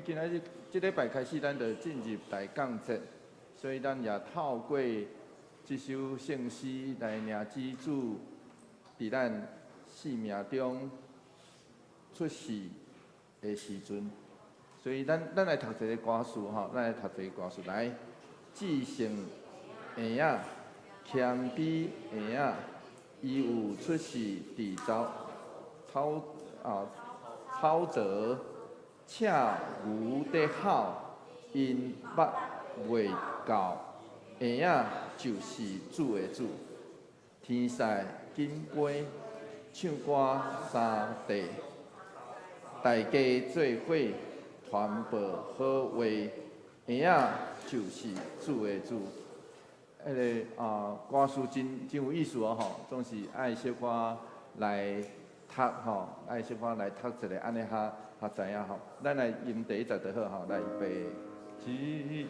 今仔日即礼拜开始，咱就进入大降节，所以咱也透过即首圣诗来领旨主伫咱生命中出世的时阵，所以咱来读一个歌词吼，咱来读一个歌词来，至圣婴仔，谦卑婴仔，伊有出世伫草泽。赤牛在吼，因捌未到，婴仔就是主的主。天使金杯唱歌三地，大家做伙传播好话，婴仔就是主的主。歌词真有意思哦吼，总是爱小可来读吼，爱小可来读一个安尼较知影吼。咱来吟第一节就好吼，来预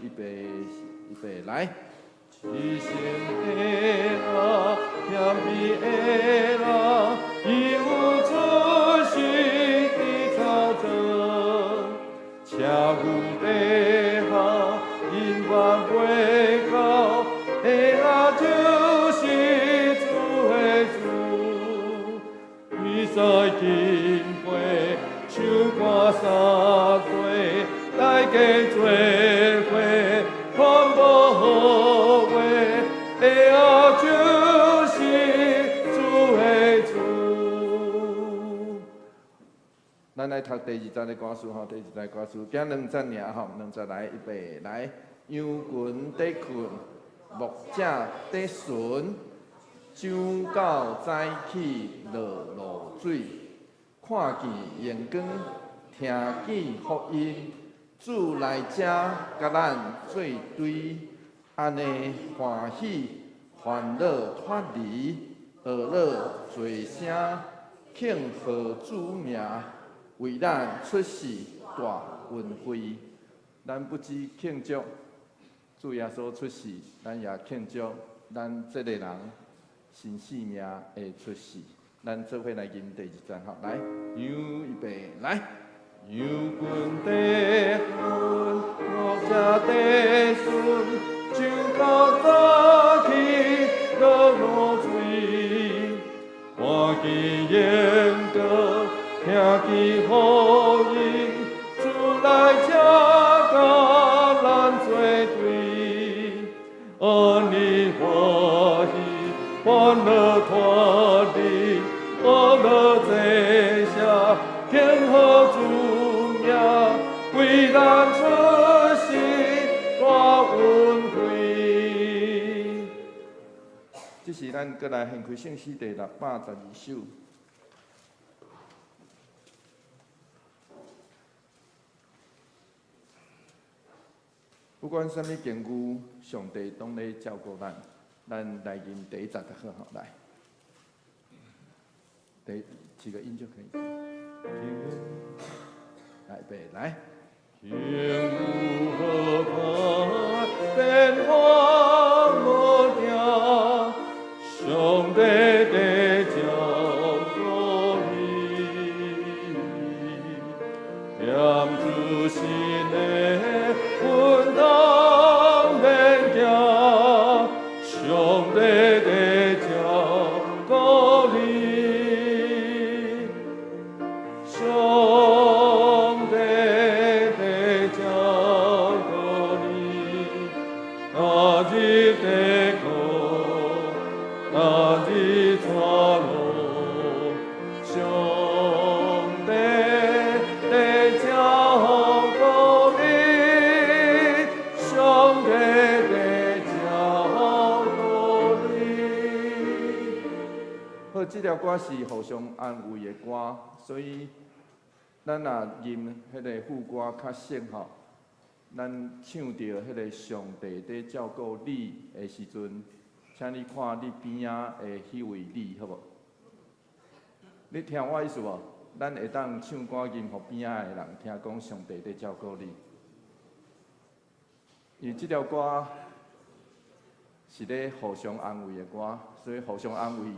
备来。至圣的啦，谦卑的啦，伊有出世伫草泽，赤牛在吼，因捌未到，婴仔就是主的主，比赛金杯。唱歌三地，大家做伙传播好话，婴仔就是主的主。咱来读第二节的歌词吼，第二节歌词，今2节尔吼，2节来预备来，羊群在困，牧者在巡，长狗早起落露水。看见阳光，听见福音，主来遮，甲咱做对，安尼欢喜烦恼脱离，恶乐罪声，庆贺主名，为咱出世大恩惠。咱不止庆祝主耶稣出世，咱也庆祝咱这个人新生命的出世。咱做伙来吟第二节吼，来，羊预备来，羊群在分，牧者在巡，长狗早起落露水，看见阳光，听见福音，主来遮甲咱做对，安尼欢喜欢乐脱离。我乐在下，天和主名，为咱出世大恩惠。这是咱过来献开圣诗第612首。不管什么境遇，上帝拢咧照顾咱。咱来吟第一节就好，来。几个音就可以。来，预备，来。天无何怕，变化无定，上帝的照顾你，念主心的稳当免惊，上帝的照顾你。这条歌是互相安慰的歌，所以咱若吟迄个副歌较省吼，咱唱到迄个上帝在照顾你的时阵，请你看你边仔的迄位你，好无？你听我意思无？咱会当唱歌吟互边仔的人听讲上帝在照顾你，因为这条歌是咧互相安慰的歌，所以互相安慰。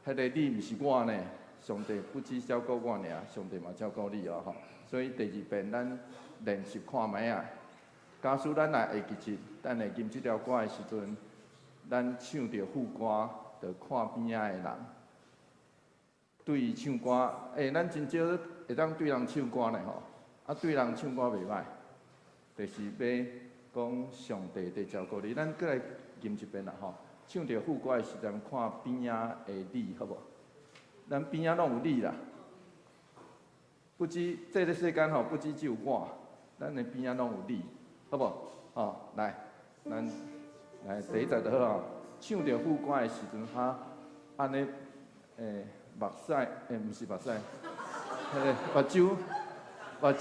迄个你毋是我呢，上帝不只照顾我尔，上帝嘛照顾你哦吼。所以第二遍咱练习看卖啊。假使咱若会记住，等下吟即条歌的时阵，咱唱着副歌，着看边仔的人，对伊唱歌，咱真少会当对人唱歌呢吼，啊对人唱歌袂歹，就是要讲上帝在照顾你。咱过来吟一遍啦吼，唱着副歌的时阵，看边仔的你，好无？咱边仔拢有你啦，不止这个世间吼，不止只有我，咱的边仔拢有你。好无？哦，来，咱来第一集就好哦。唱着副歌的时阵，安尼，目屎，毋是目屎，目睭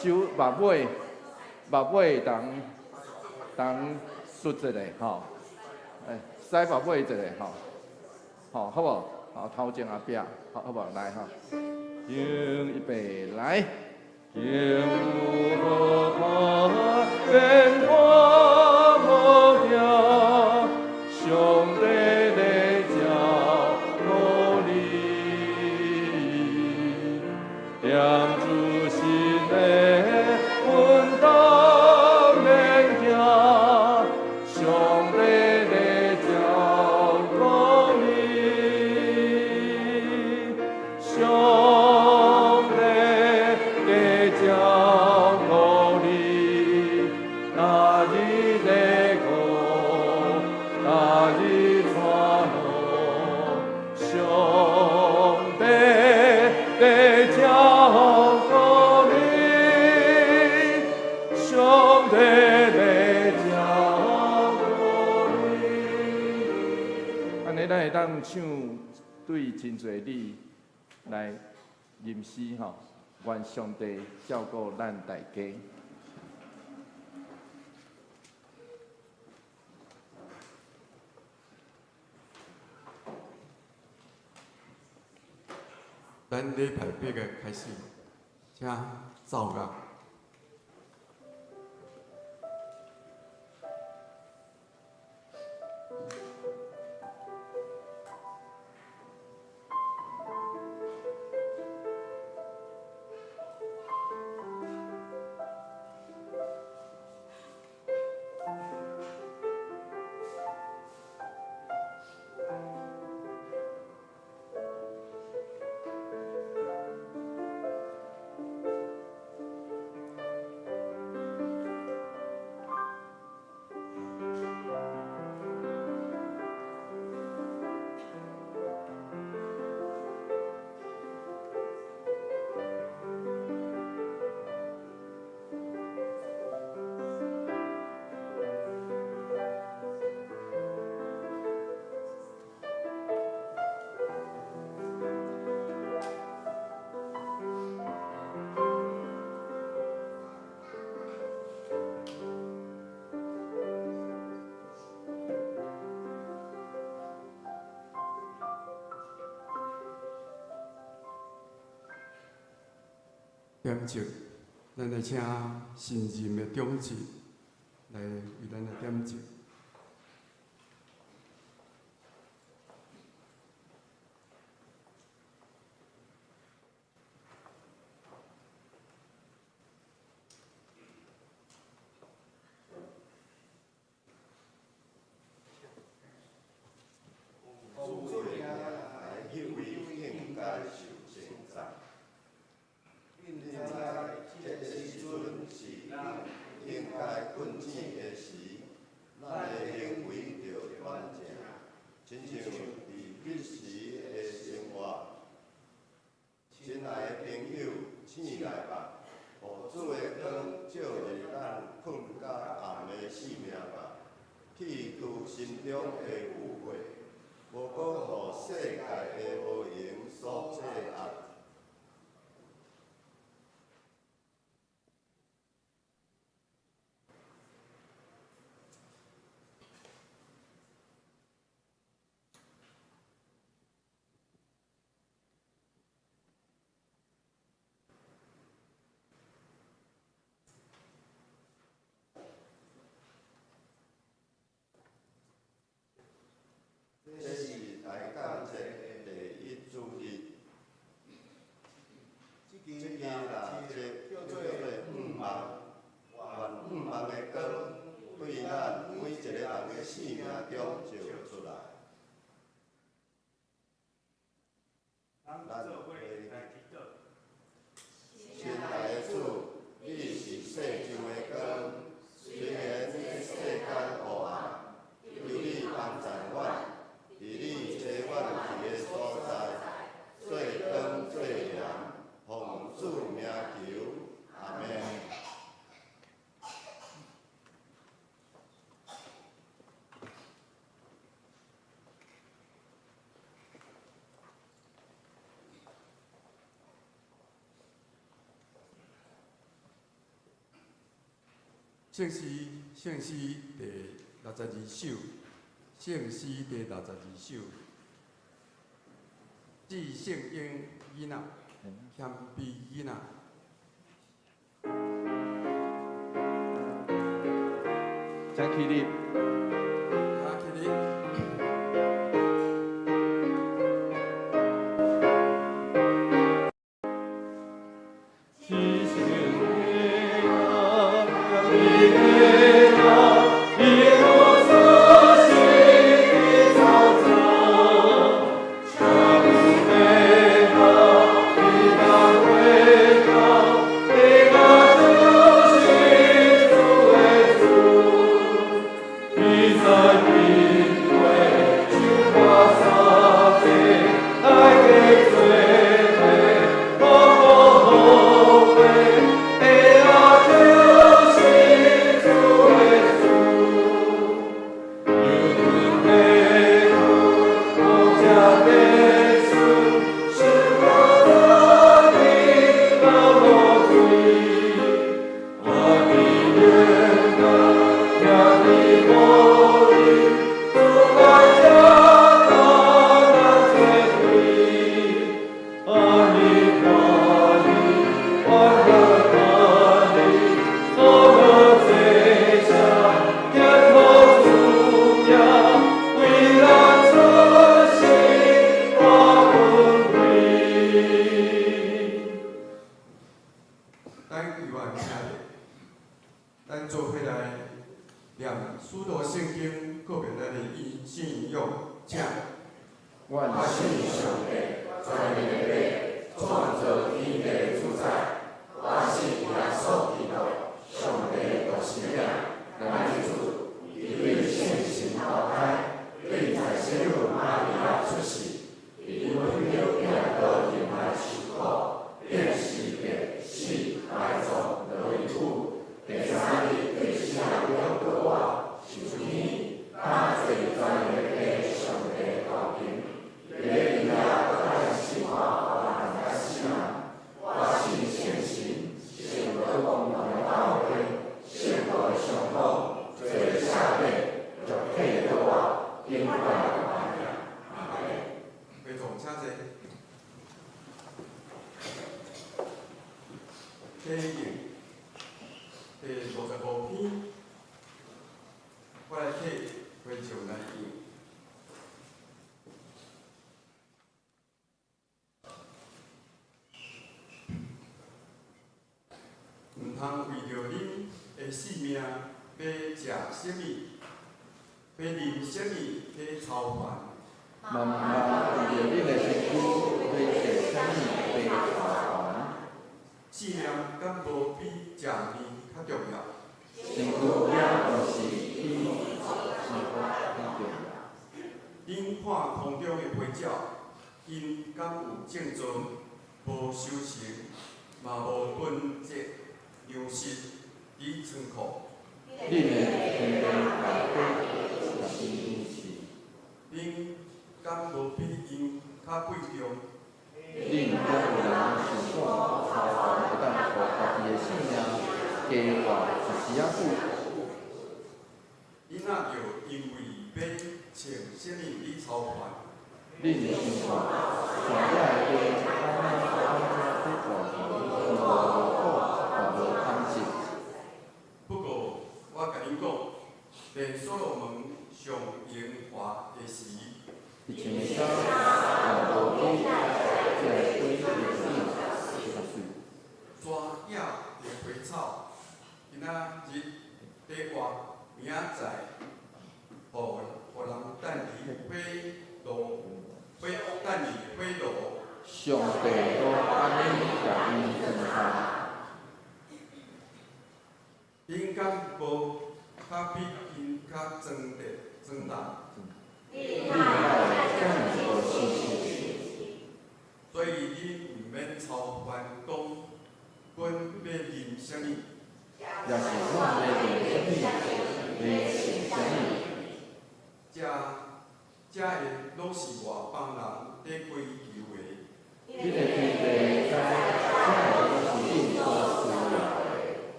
目尾当捽一下吼，洗目尾一下吼，好无？好，头前后壁，好无？来哈，预备来。天无何怕，变化无条，上帝在照顾你，念主心的稳当免惊，上帝在照顾你，上帝。照顾你，哪日在苦，哪日传路，上帝在照顾你，上帝在照顾你。安尼咱会当唱对真侪你来吟诗吼。愿上帝照顾咱大家。咱礼拜8个开始，请奏乐。点睛，咱来请新任的长子来为咱来点睛。去除心中的污秽，无讲互世界的无形所制压。这是大感谢的第一主日，这个啦，这叫做圣诗第62首，圣诗第62首，致圣婴囡仔，谦卑囡仔。请起立。起立。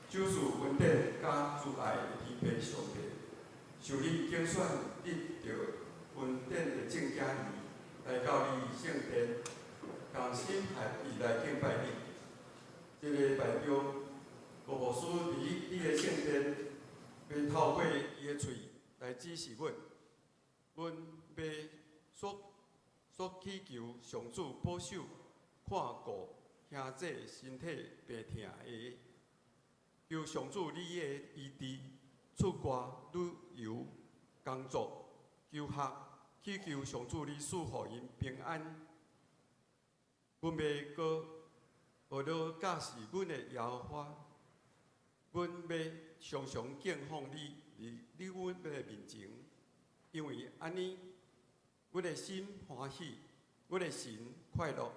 主事稳定甲慈爱的天父上帝，受你竞选得到稳定的正经义，来到你圣殿，同心合意来敬拜你。这个代表俄罗斯伫你的圣殿，要透过伊的嘴来指示阮，阮要所祈求上主保守、看顾兄弟身体病痛的，求上主你的医治、出国旅游、工作、求学，祈求上主你赐予因平安。阮要搁学着驾驶阮的耶和华，阮要常常敬奉你，伫阮的面前，因为安尼，阮的心欢喜，阮的神快乐，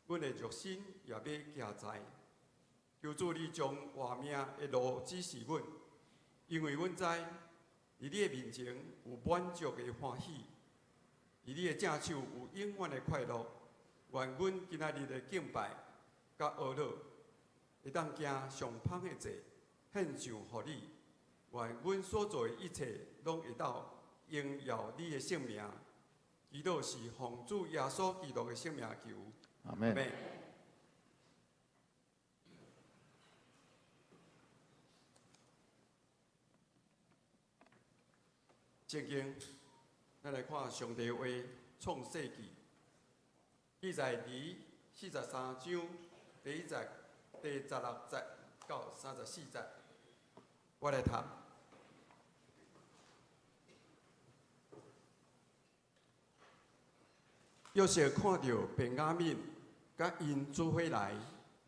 阮的肉身也要行在。求主你将活命的路指示阮，因为阮知，伫你的面前有满足的欢喜，伫你的正手有永远的快乐。愿阮今仔日的敬拜甲学乐，会当行上芳的祭，献上互你。愿阮所做的一切，拢会当荣耀你的圣名。祈祷是奉主耶稣基督的圣名求。阿门。圣经，咱来看上帝话创世纪，记载伫43章第1节、第16节到34节。我来读。约瑟看到便雅悯甲因做伙来，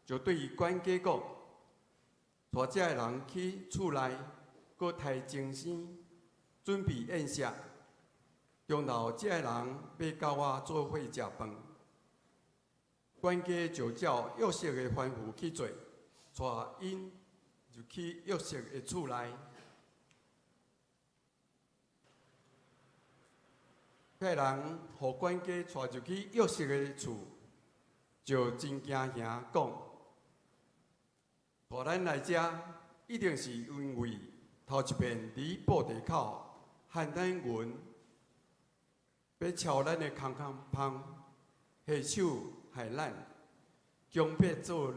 就对管家讲：“带这个人去厝内，搁抬精神，准备宴食。中昼这个人要甲我做伙食饭。”管家就照约瑟的吩咐去做，带因就去约瑟的厝内。迄人互管家带入去约瑟的厝，就真惊吓讲：“带咱来遮，一定是因为头一遍伫布地口喊咱阮，要敲咱的空芳，下手害咱，强迫做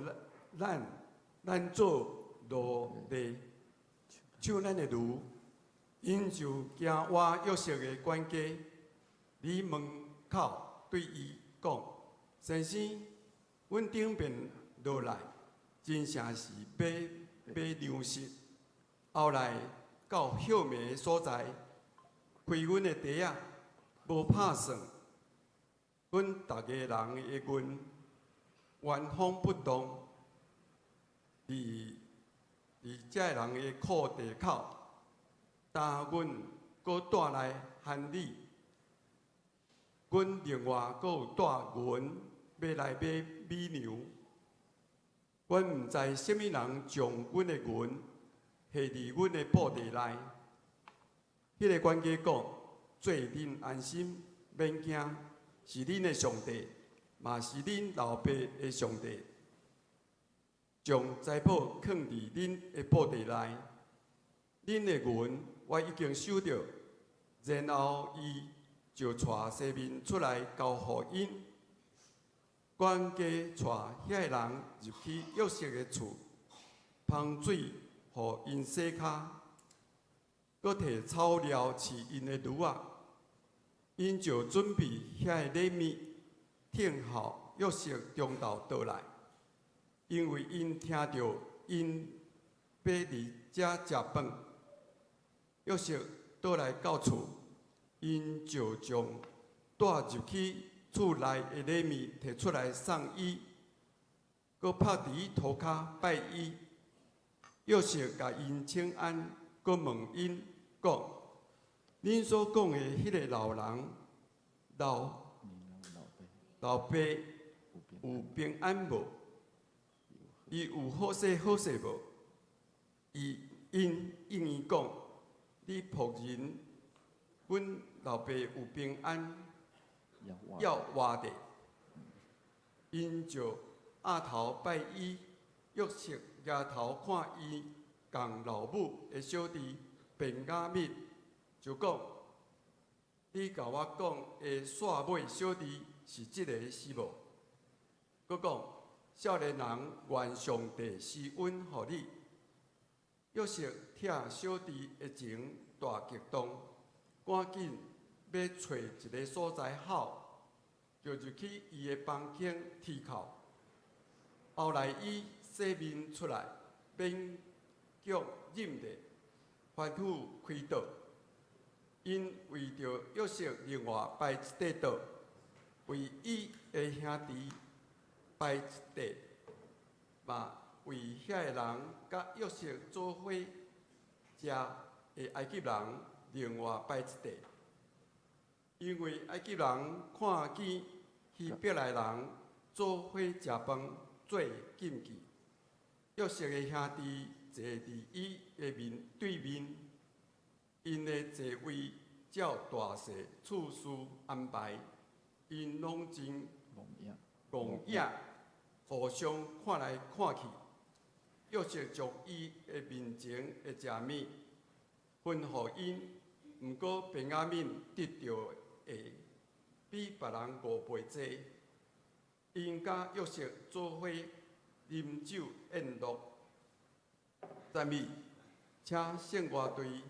咱做奴隶，抢咱的奴。因就惊我约瑟的管家。”伫门口对伊讲：“先生，阮顶边落来，真正是买粮食。后来到歇眠的所在，开阮的袋仔，无拍算，阮大家人的运原封不动，伫这人的库地口，但阮搁带来行李。阮另外阁有带银要来买米粮，阮毋知什么人将阮的银下伫阮的布地内。迄个管家讲：做恁安心，免惊，是恁的上帝，嘛是恁老爸的上帝，将财宝藏伫恁的布地内。恁的银我已经收到，然后伊就带西面出来交互因。管家带遐个人入去约瑟的厝，芳水互因洗骹，搁摕草料饲因的驴仔。因就准备遐个礼物，听候约瑟中昼倒来，因为因听到因要伫遮食饭。约瑟倒来到厝。因就将带入去厝内的礼物摕出来送伊，搁拍伫伊涂骹拜伊。约瑟甲因请安，搁问因讲：“恁所讲的迄个老人老爸有平安无？伊有好势无？”因应伊讲：“你仆人，阮老爸有平安，要活的。”因就额头拜伊，约瑟抬头看伊共老母的小弟便雅悯，就讲：你甲我讲的煞尾小弟是即个是无？佮讲少年人愿上帝施恩互你，约瑟疼小弟的情大激动，赶紧要找一个所在好，就入去伊的房间啼哭。后来伊洗面出来，免脚忍着，反复开刀，因为着约瑟另外摆一块刀，为伊的兄弟摆一块，嘛为遐个人甲约瑟做伙食的埃及人另外摆一块，因为埃及人看见希伯来人做伙食饭做禁忌，约瑟的兄弟坐伫伊的面对面，因的座位照大细次序安排，因拢真戆影，互相看来看去。约瑟将伊的面前的食物分互因，毋过便雅悯得到的比别人5倍多。因甲约瑟做伙饮酒宴乐，赞美，请圣乐队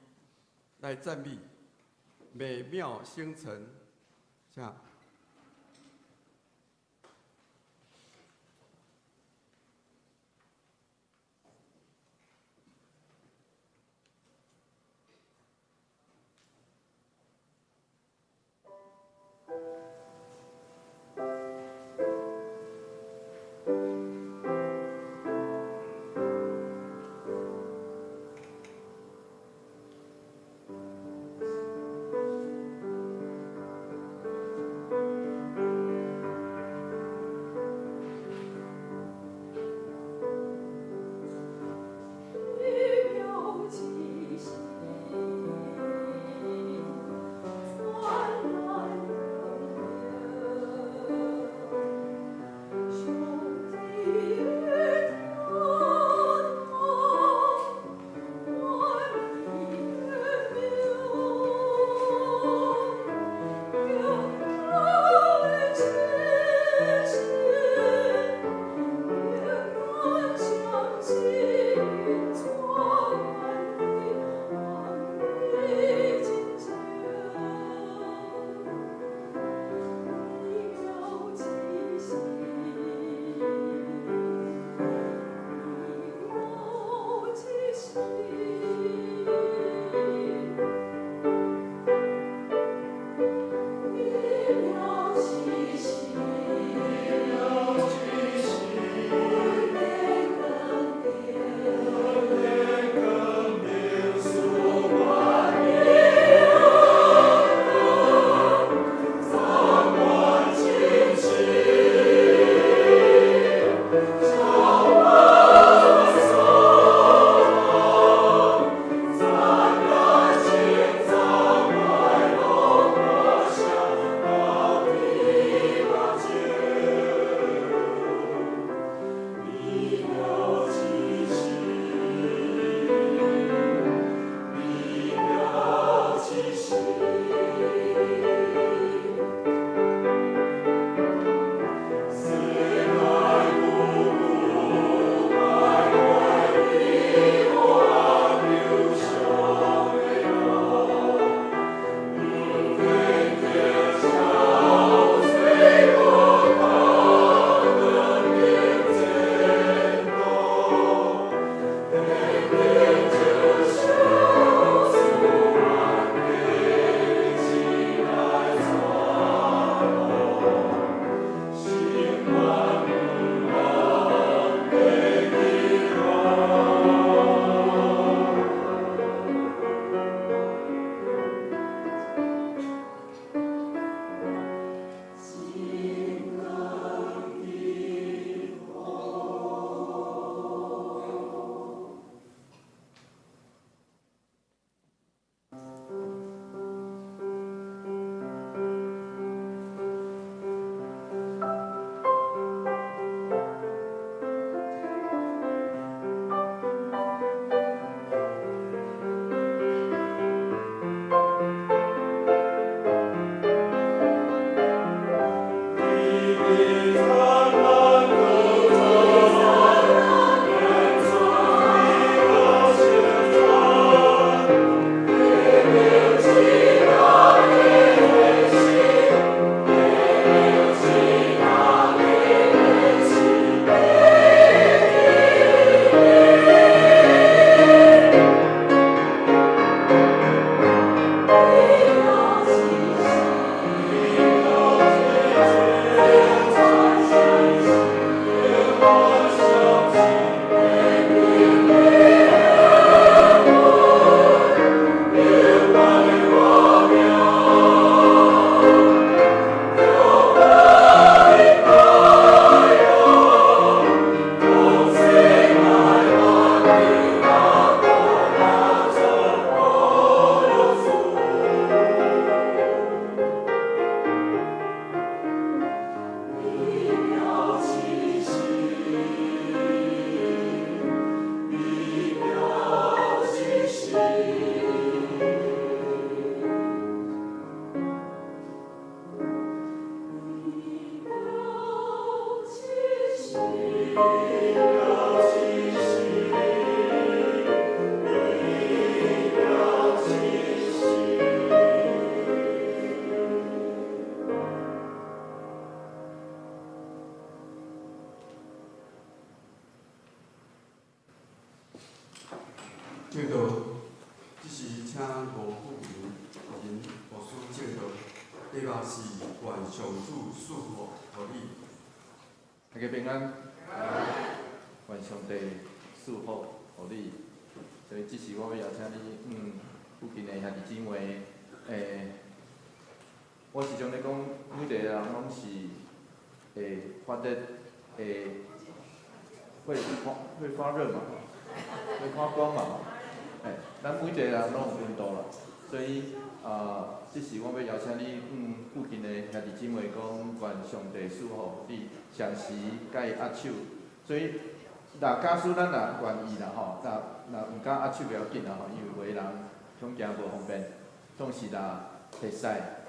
来赞美，美妙星辰，请。正道，即时请无富人牧师正道，礼拜是愿上主赐福互你。大家平安，愿上帝赐福互你。所以即时我要邀请你，附近的兄弟姊妹，我时常咧讲，每一个人拢是发热，会发热嘛，会发光嘛，咱每一个人拢有温度啦，所以即时我要邀请你，附近的兄弟姊妹讲，愿上帝赐福你，常时甲伊握手，所以假使咱若愿意啦吼，若毋敢握手袂要紧啦吼，因为有个人恐惊无方便，总是啦会使，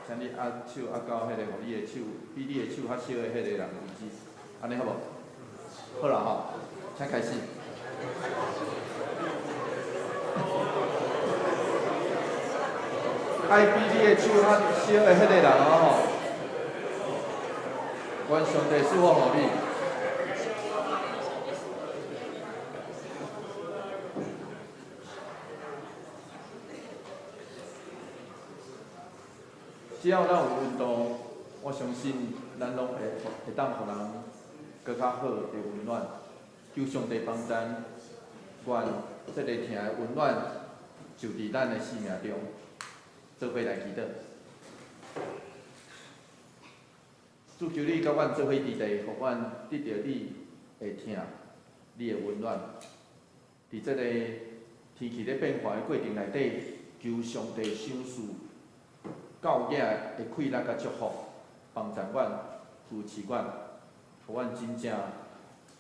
请你握手握到迄个，互你的手比你的手较小的迄个人为止，安尼好无？好啦吼，请开始。爱比你的手较小的迄个人吼，愿上帝赐福互你。只要咱有温度，我相信咱拢会当互人更较好的温暖。求上帝帮咱，愿这个疼的温暖就伫咱的生命中，做伙来祈祷。主求你甲阮做伙伫地，互阮得到你的疼，你的温暖。伫这个天气咧变化的过程内底，求上帝赏赐教育的快乐甲祝福，帮助阮、扶持阮，互阮真正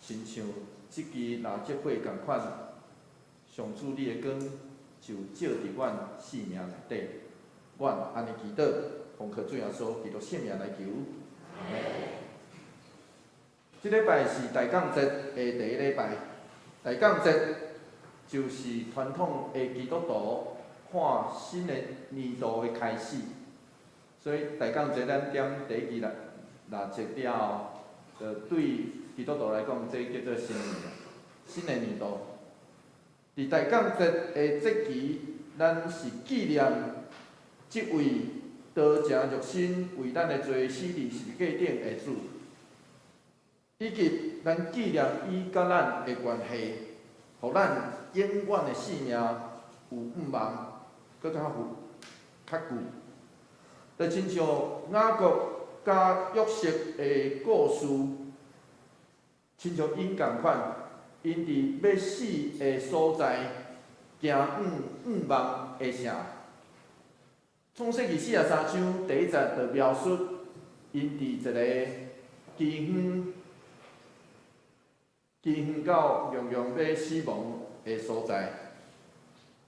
亲像即支蜡烛火共款，上主你的光就照伫阮生命内底。阮安尼祈祷，奉靠主耶稣基督圣名来求。即礼拜是大降节的第一礼拜，大降节就是传统的基督徒看新的年度的开始。所以大降节咱点第一支蜡烛了后，就对基督徒来讲，这叫做新年，新的年度。伫大降节的这期，咱是纪念即位道成肉身为咱的罪死伫十字架顶的主，以及咱纪念伊甲咱的关系，互咱永远的性命有毋忘，搁较久。就亲像雅各甲约瑟的故事，亲像因共款，因伫要死的所在，行毋忘的城。创世纪43章第1节就描述因伫一个饥荒到洋洋要死亡的所在，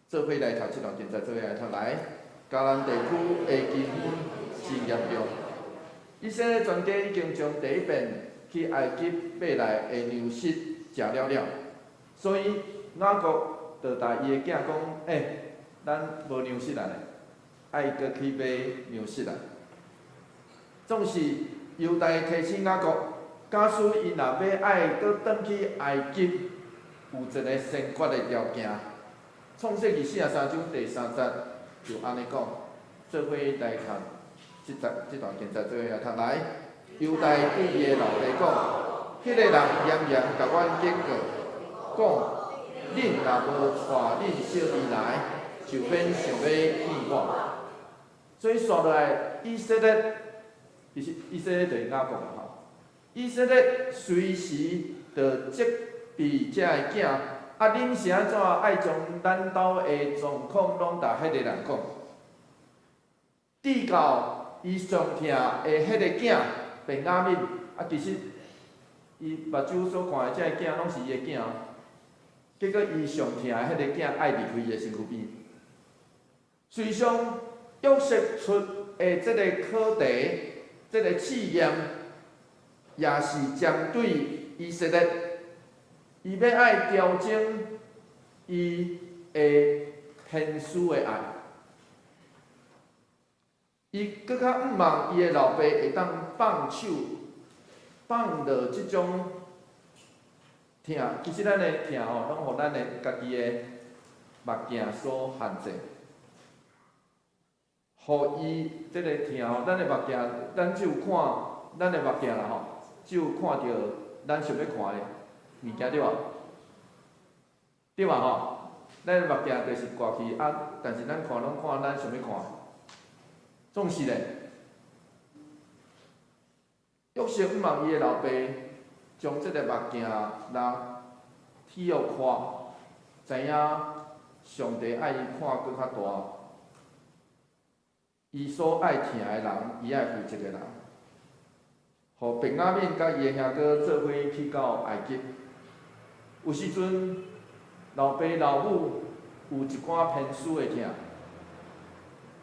做伙来读这段经节，做伙来读来。迦南地区的饥荒真严重，以色列全家已经将第一遍去埃及买来的粮食食了，所以雅各就带伊的囝讲：咱无粮食啊，爱搁去买粮食啊。总是犹大提醒雅各，假使伊若要爱搁转去埃及，有一个先决的条件。创世纪43章第3节。就安尼讲，做伙来读即段经节，做伙来读来。犹大对伊的老爸讲：，迄个人严严甲阮警告，讲恁若无带恁小弟来，就免想要骗我。所以刷落来，以色列就是雅各嘛吼。以色列随时着责备遮个囝。恁是安怎爱将咱兜的状况拢甲迄个人讲？直到伊上疼的迄个囝便雅悯，其实伊目睭所看的遮个囝拢是伊的囝，结果伊上疼的迄个囝爱离开伊的身躯边。随上约瑟出的即个课题，即个试验，也是针对以色列。伊要爱调整伊的天使的爱，伊搁较毋望伊的老爸会当放手，放落即种疼。其实咱的疼吼，拢互咱的家己的目镜所限制，互伊即个听吼，咱的目镜，咱只有看咱的目镜啦吼，只有看到咱想要看的物件对无？对嘛吼？咱的目镜就是挂去啊，但是咱看拢看咱想要看的，总是咧。约瑟毋望伊的老爸将即个目镜拿体育看，知影上帝爱伊看搁较大。伊所爱听的人，伊爱负责个人，互便雅悯甲伊的兄哥做伙去到埃及。有时阵，老爸老母有一寡偏私的疼，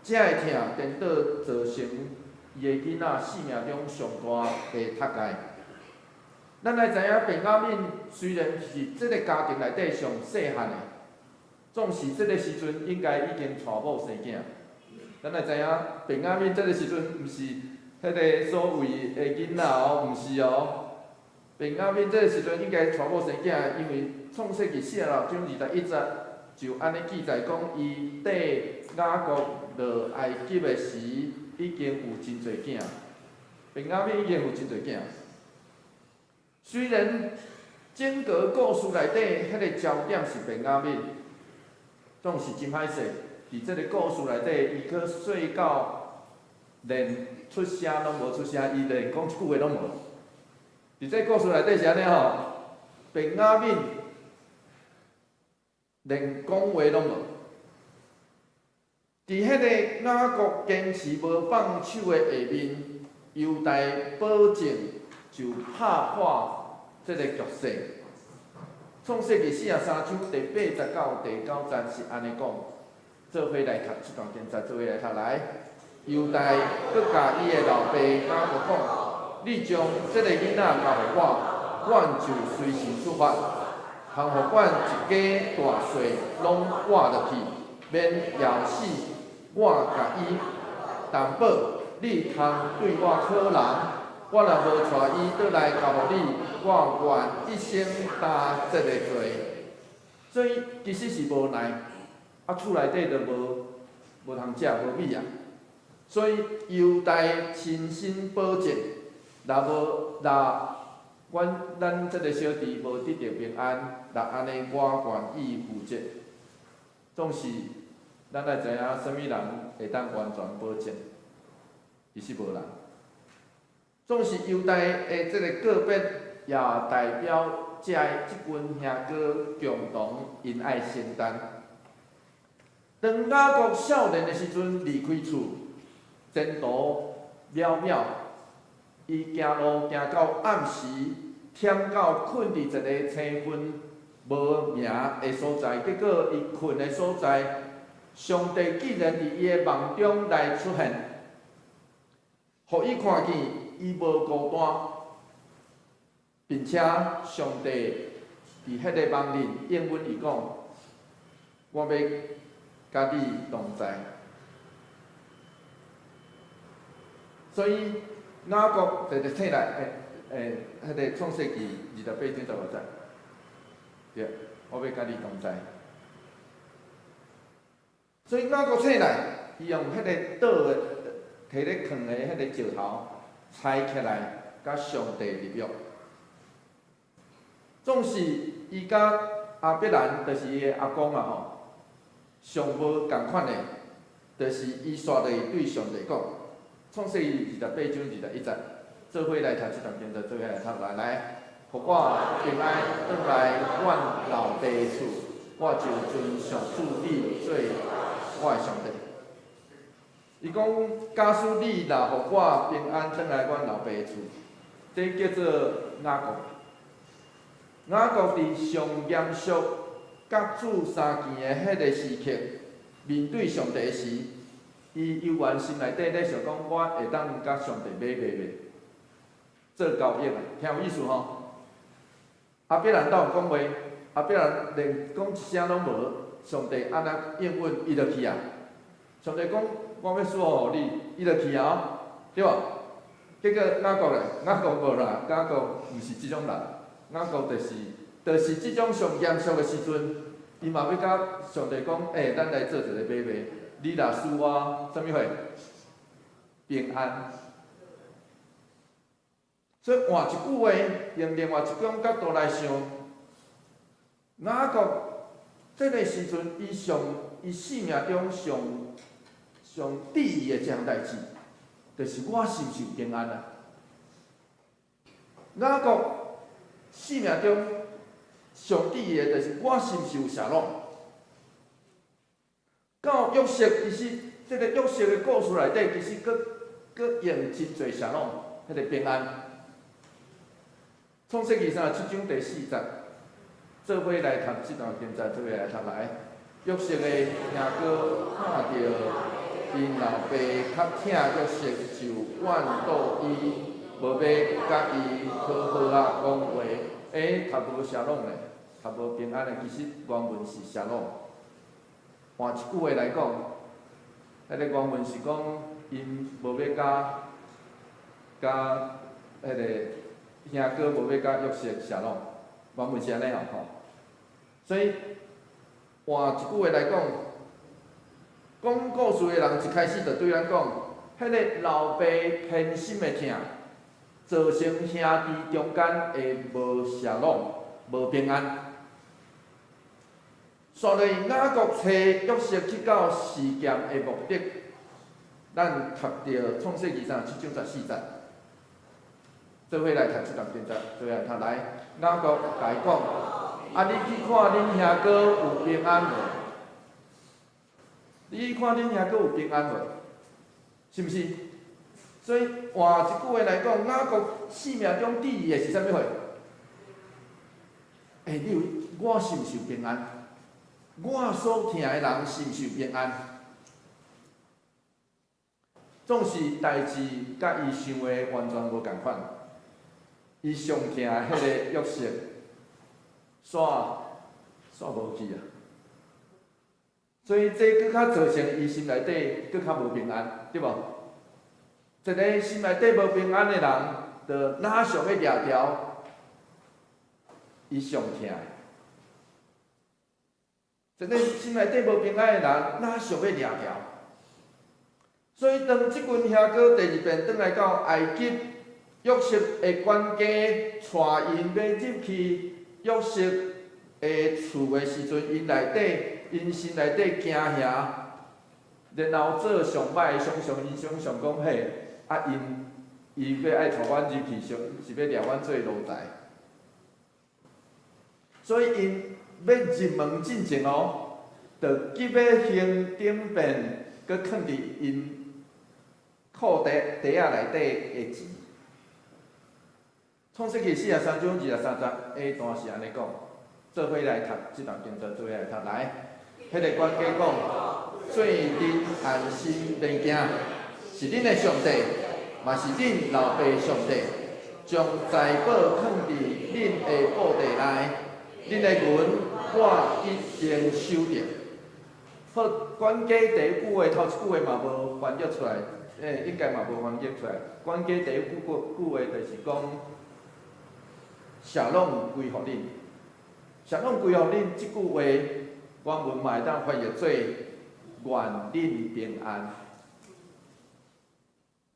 这个疼颠倒造成伊的囡仔生命中上大的脱界。咱来知影，便雅悯虽然是即个家庭内底上细汉的，总是即个时阵应该已经娶某生囝。咱来知影，便雅悯即个时阵，毋是迄个所谓的囡仔哦，毋是哦。便雅悯即个时阵应该娶某生囝，因为创世纪46章21节就安尼记载讲，伊缀雅各落埃及的时，已经有真侪囝。便雅悯已经有真侪囝。虽然整个故事内底迄个焦点是便雅悯，总是真歹势。伫即个故事内底，伊去细到连出声拢无出声，伊连讲一句话拢无。伫即个故事内底是安尼吼，便雅悯连讲话拢无。伫迄个雅各坚持无放手的下面，犹大保证就拍破即个局势。创世纪43章第89、第9节是安尼讲。做伙来读这段经节，做伙来读来。犹大佮甲伊的老爸雅各讲：你将这个囡仔交互我，阮就随时出发，通互阮一家大细拢活落去，免枵死。我甲伊担保，你通对我可人，我若无带伊倒来交互你，我愿一生担这个罪。所以其实是无奈。厝内底就无通食，无米啊，所以犹大亲身保证，咱即个小弟无得到平安，若安尼我愿意负责。总是咱来知影，啥物人会当完全保证？其实无人。总是犹大的即个个别，也代表即群兄哥共同因爱承担。当雅各少年的时阵离开厝，前途渺渺，伊行路行到暗时，忝到困伫一个青云无名的所在，结果伊困的所在，上帝竟然伫伊的梦中来出现，互伊看见伊无孤单，并且上帝伫迄个梦里应允伊讲：我要甲你同在，所以雅各在册内，迄个创世纪28章15节，对，我要甲你同在。所以雅各册内，伊用迄个倒的摕咧放的迄个石头拆起来，甲上帝立约。总是伊甲阿伯兰，就是伊的阿公啊吼。上无共款的，就是伊刷落对上帝讲，创世记28章21节，做伙来读这段经节，做伙来读来，互我平安转来阮老爸厝，我就尊上主你做我的上帝。伊讲，假使你若互我平安转来阮老爸厝，这叫做雅各。雅各伫上严肃甲主相见的迄个时刻，面对上帝时，伊悠然心内底咧想讲，我会当甲上帝买做交易啊，听有意思吼？阿伯兰倒有讲话，阿伯兰连讲一声拢无，上帝安那应允，伊就去啊。上帝讲，我要赐福互你，伊就去啊，对无？结果雅各咧，雅各无啦，雅各毋是即种人，雅各就是即种上严肃的时阵，伊嘛要甲上帝讲，咱来做一个买卖，你若输我，啥物货？平安。所以换一句话，用另外一种角度来想，雅各这个时阵，伊生命中上注意的一项代志，就是我是毋是有平安啊？雅各生命中上注意的，就是我是毋是有邪路？到约瑟，其实这个约瑟的故事内底，其实佫用真侪邪路，迄个平安。创世记37章第4节，做伙来读这段经文，做伙来读来。约瑟的兄哥看到因老爸较疼约瑟，就怨妒伊，无要甲伊好好啊讲话。读无邪路咧，读无平安咧，其实原文是邪路。换一句话来讲，迄个原文是讲因无要甲迄个兄哥无要甲约瑟邪路，原文是安尼吼。所以换一句话来讲，讲故事的人一开始就对咱讲，迄个老爸偏心的疼，造成兄弟中间会无邪路、无平安。所以雅各找约瑟去到事件的目的，咱读到创世记37章14节，做伙来读这段经节，做伙来读来。雅各甲伊讲：你去看恁兄哥有平安无？你去看恁兄哥有平安无？是毋是？所以换一句话来讲，雅各生命中注意的是啥物货？你有我是毋是有平安？我所疼的人是毋是有平安？总是代志甲伊想的完全无共款。伊上疼的迄个约瑟，煞无去啊！所以这佫较造成伊心内底佫较无平安，对无？一个心内底无平安的人，就哪想要掠条伊上疼的。一个心内底无平安的人，哪想要掠条？所以当即群兄哥第2遍转来到埃及，约瑟的管家带因要入去约瑟的厝的时阵，因心内底惊吓，然后做上歹的想象，因想象讲伊要爱带阮入去，是要掠阮做奴才。所以因要入门进前就急要行顶便，佮囥伫因裤袋内底的钱。创世记43章23节 A 段是安尼讲，做伙来读这段经文，做伙来读来。迄个管家讲：最恁安心免惊，是恁的上帝，嘛是恁老爸上帝，将财宝囥伫恁的布袋内，恁的银我一定收着。好，管家第一句话头一句话嘛无翻译出来，应该嘛无翻译出来。管家第一句话就是讲，邪拢归互恁，邪拢归互恁。即句话原文嘛会当翻译做愿恁平安。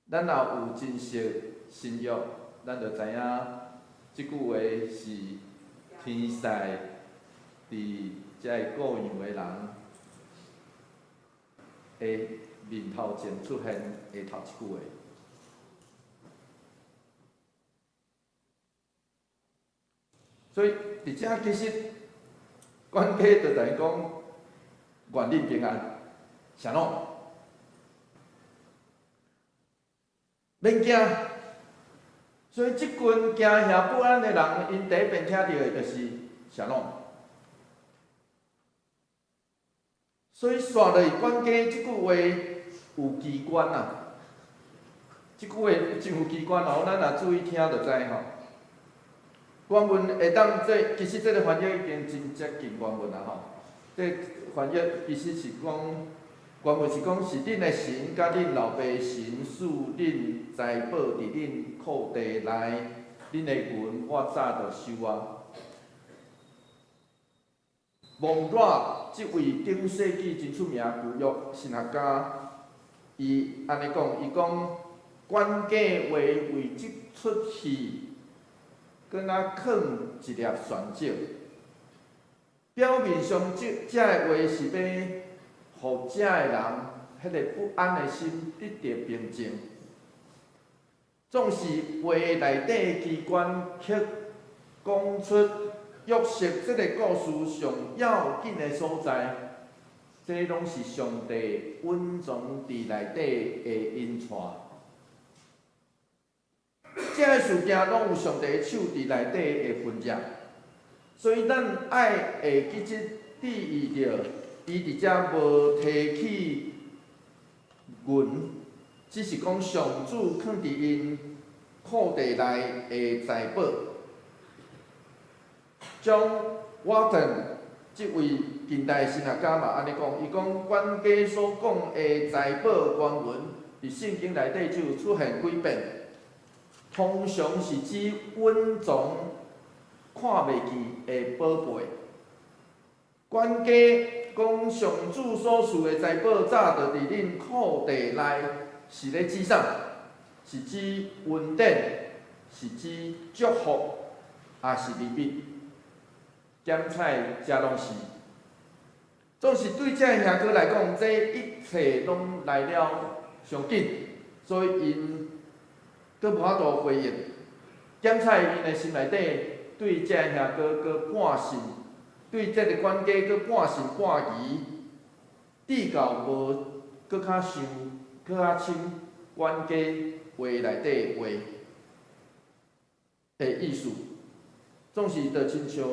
咱若有真实信约，咱就知影即句话是天使伫遮各样的人的面头前出现的头一句话。所以伫遮其实管家就等于讲愿恁平安，啥拢免惊。所以即群惊吓不安的人，因第一遍听到的就是啥拢。所以刷落去管家即句话有机关啊，即句话真有机关哦，咱若注意听就知吼。原文会当其实这个翻译已经真接近原文啦吼。这翻译其实是讲，原文是讲是恁的神甲恁老爸的神赐恁财宝伫恁裤袋内，恁的银我早就收啊。蒙若即位顶世纪真出名旧约神学家，伊安尼讲，伊讲管家话为即出戏，搁若藏一粒旋石。表面上，遮个话是要互遮个人迄个不安的心得到平静。总是话内底机关却讲出约瑟这个故事上要紧的所在，这拢是上帝温存伫内底的恩赐。这个事件拢有上帝的手伫内底的分页，所以咱爱会记即注意着，伊伫遮无提起云，只是讲上主藏伫因库地内的财宝。John Walton 即位近代神学家嘛安尼讲，伊讲管家所讲的财宝原文，伫圣经内底就有出现几遍，通常是指稳重看袂见的宝贝。管家讲上主所赐的财宝早就伫恁库地内，是咧指啥？是指稳定，是指祝福，也是利益。检采遮拢是，总是对遮兄哥来讲，这一切拢来了上紧，所以因佫无法度回应。检采因的心内底对遮兄哥佫半信，对这个管家佫半信半疑，至到无佫较想佫较深管家话内底话的意思，总是着亲像。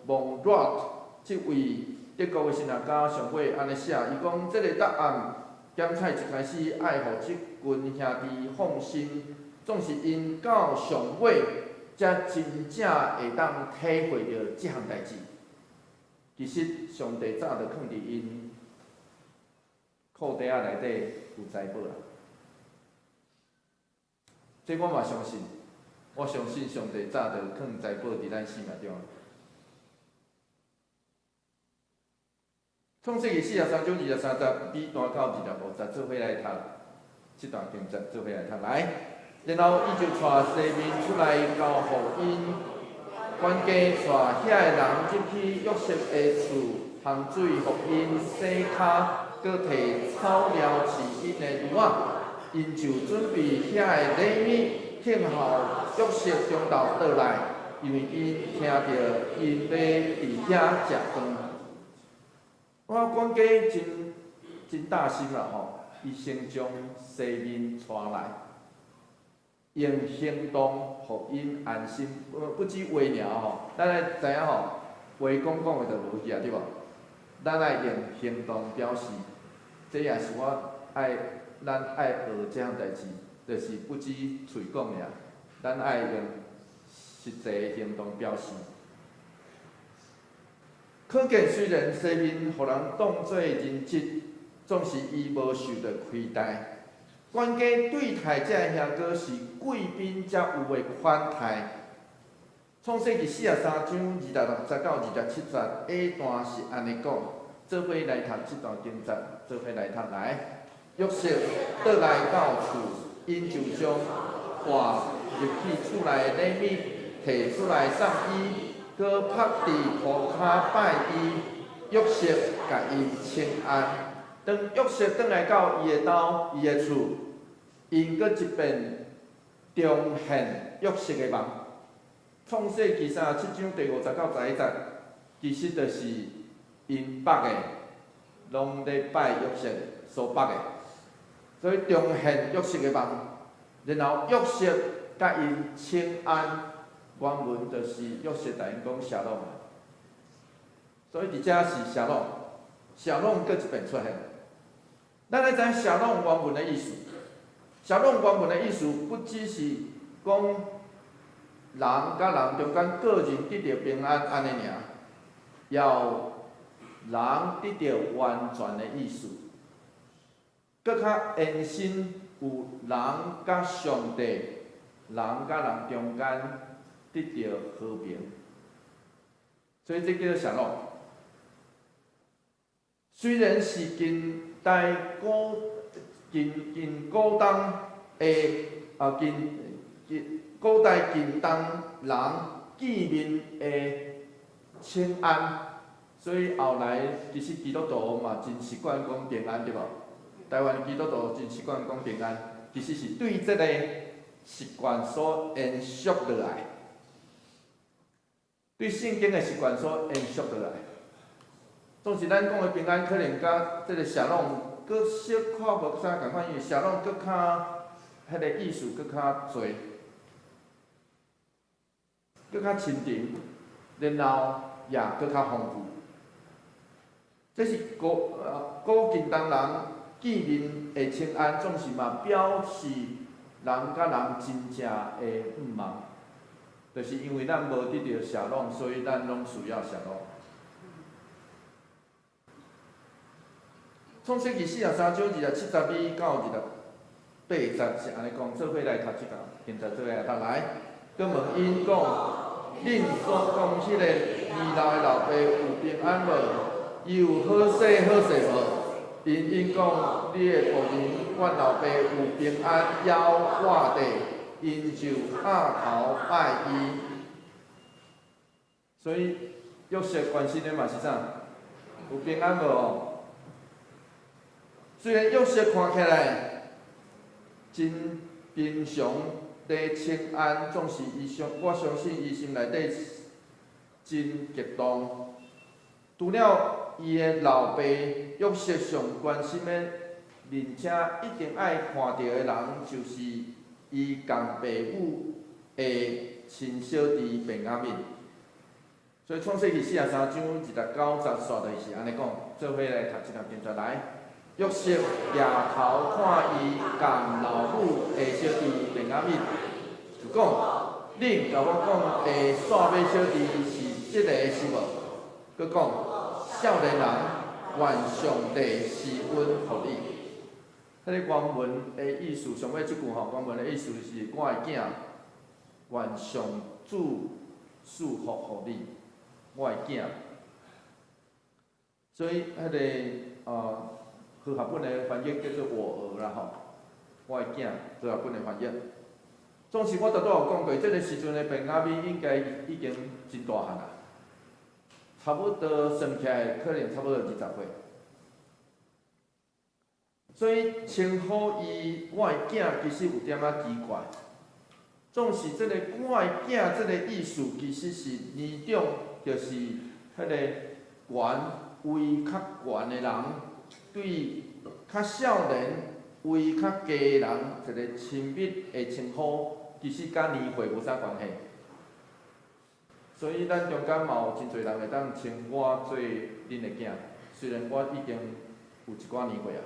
蒙若即位德国的神学家上尾安尼写，伊讲即个答案，检采一开始爱互即群兄弟放心，总是因到上尾才真正会当体会到即项代志。其实上帝早就藏伫因库底仔内底有财宝啦。这我嘛相信，我相信上帝早就藏财宝伫咱生命中。创世纪43章23节，B 段到25节，做伙来读这段经节，做伙来读来。然后伊就带西面出来交互因，管家带遐个人入去约瑟的厝，烘水互因洗骹，搁摕草料饲因的牛仔。因就准备遐个礼物，听候约瑟中昼倒来，因为因听到因要伫遐食饭。我管家真大心啦吼，伊先将西面带来，用行动互因安心。不止话尔吼，咱爱知影吼，话讲的就无去啊，对无？咱爱用行动表示，这也是咱爱学这项代志，就是不止嘴讲尔，咱爱用实际的行动表示。可见，虽然西面互人当作人质，总是伊无受到亏待。管家对待这兄哥是贵宾才有的款待。创世纪43章26节到27节 A 段是安尼讲，做伙来读这段经节，做伙来读来。约瑟倒来到厝，因就将带入去厝内的礼物摕出来送伊。搁拍伫涂骹拜伊，约瑟甲伊请安。当约瑟转来到伊的兜、伊的厝，因搁一遍重现约瑟的梦。创世纪37章第50到51节，其实就是因捌的，拢咧拜约瑟所捌的，所以重现约瑟的梦。然后约瑟甲因请安。原文就是约瑟甲因讲谢拢，所以伫遮是谢拢，谢拢搁一遍出现。咱来知谢拢原文的意思，谢拢原文的意思不只是讲人甲人中间个人得到平安安尼尔，要人得到完全的意思，搁较延伸有人甲上帝、人甲人中间。得到和平，所以这叫做谢拢。虽然是近代古古代古代近东人见面的请安，所以后来其实基督徒嘛真习惯讲平安，对无？台湾基督徒真习惯讲平安，其实是对这个习惯所延续落来，对圣经的习惯所延续落来。总是咱讲的平安，可能甲这个社拢搁小可无啥共款，因为社拢搁较迄个意思搁较侪。搁较亲近，然后也搁较丰富。这是古近东人见面的请安，总是嘛表示人甲人真正的毋茫，就是因为咱无得到社拢，所以咱拢需要社拢。创世纪43章27到28节是安尼讲，做伙来读即个，现在做伙来读来。佮问因讲，恁所讲迄个二老的老爸有平安无？伊有好势无？因讲，你的仆人，阮老爸有平安，腰我地，因就叩头拜伊。所以约瑟关心的嘛是啥？有平安无？虽然约瑟看起来真平常。在请安，总是我相信伊心内底真激动。除了伊的老爸约瑟上关心的，而且一定爱看到的人，就是伊共爸母的亲小弟便雅悯。所以创世纪43章1到9节煞就是安尼讲，做伙来读这段经节来。约瑟抬头看伊共老母的小弟便雅悯，就讲：恁甲我讲的煞尾小弟是即个是无？佮讲，少年人，愿上帝施恩互你。迄个原文的意思，上尾即句吼，原文的意思是我的囝，愿上主祝福互你，我的囝。所以迄个和合本的翻译叫做我儿啦吼，我的囝，和合本的翻译。总是我拄有讲过，即个时阵的便雅悯应该已经真大汉啦，差不多算起来可能差不多20岁。所以称呼伊我的囝，其实有点仔奇怪。总是即个我的囝即个意思，其实是年长，就是迄个悬位较悬的人。对较少年、位较低的人，一个亲密的称呼，其实甲年岁无啥关系。所以咱中间嘛有真侪人会当称我做恁的囝，虽然我已经有一寡年岁啊。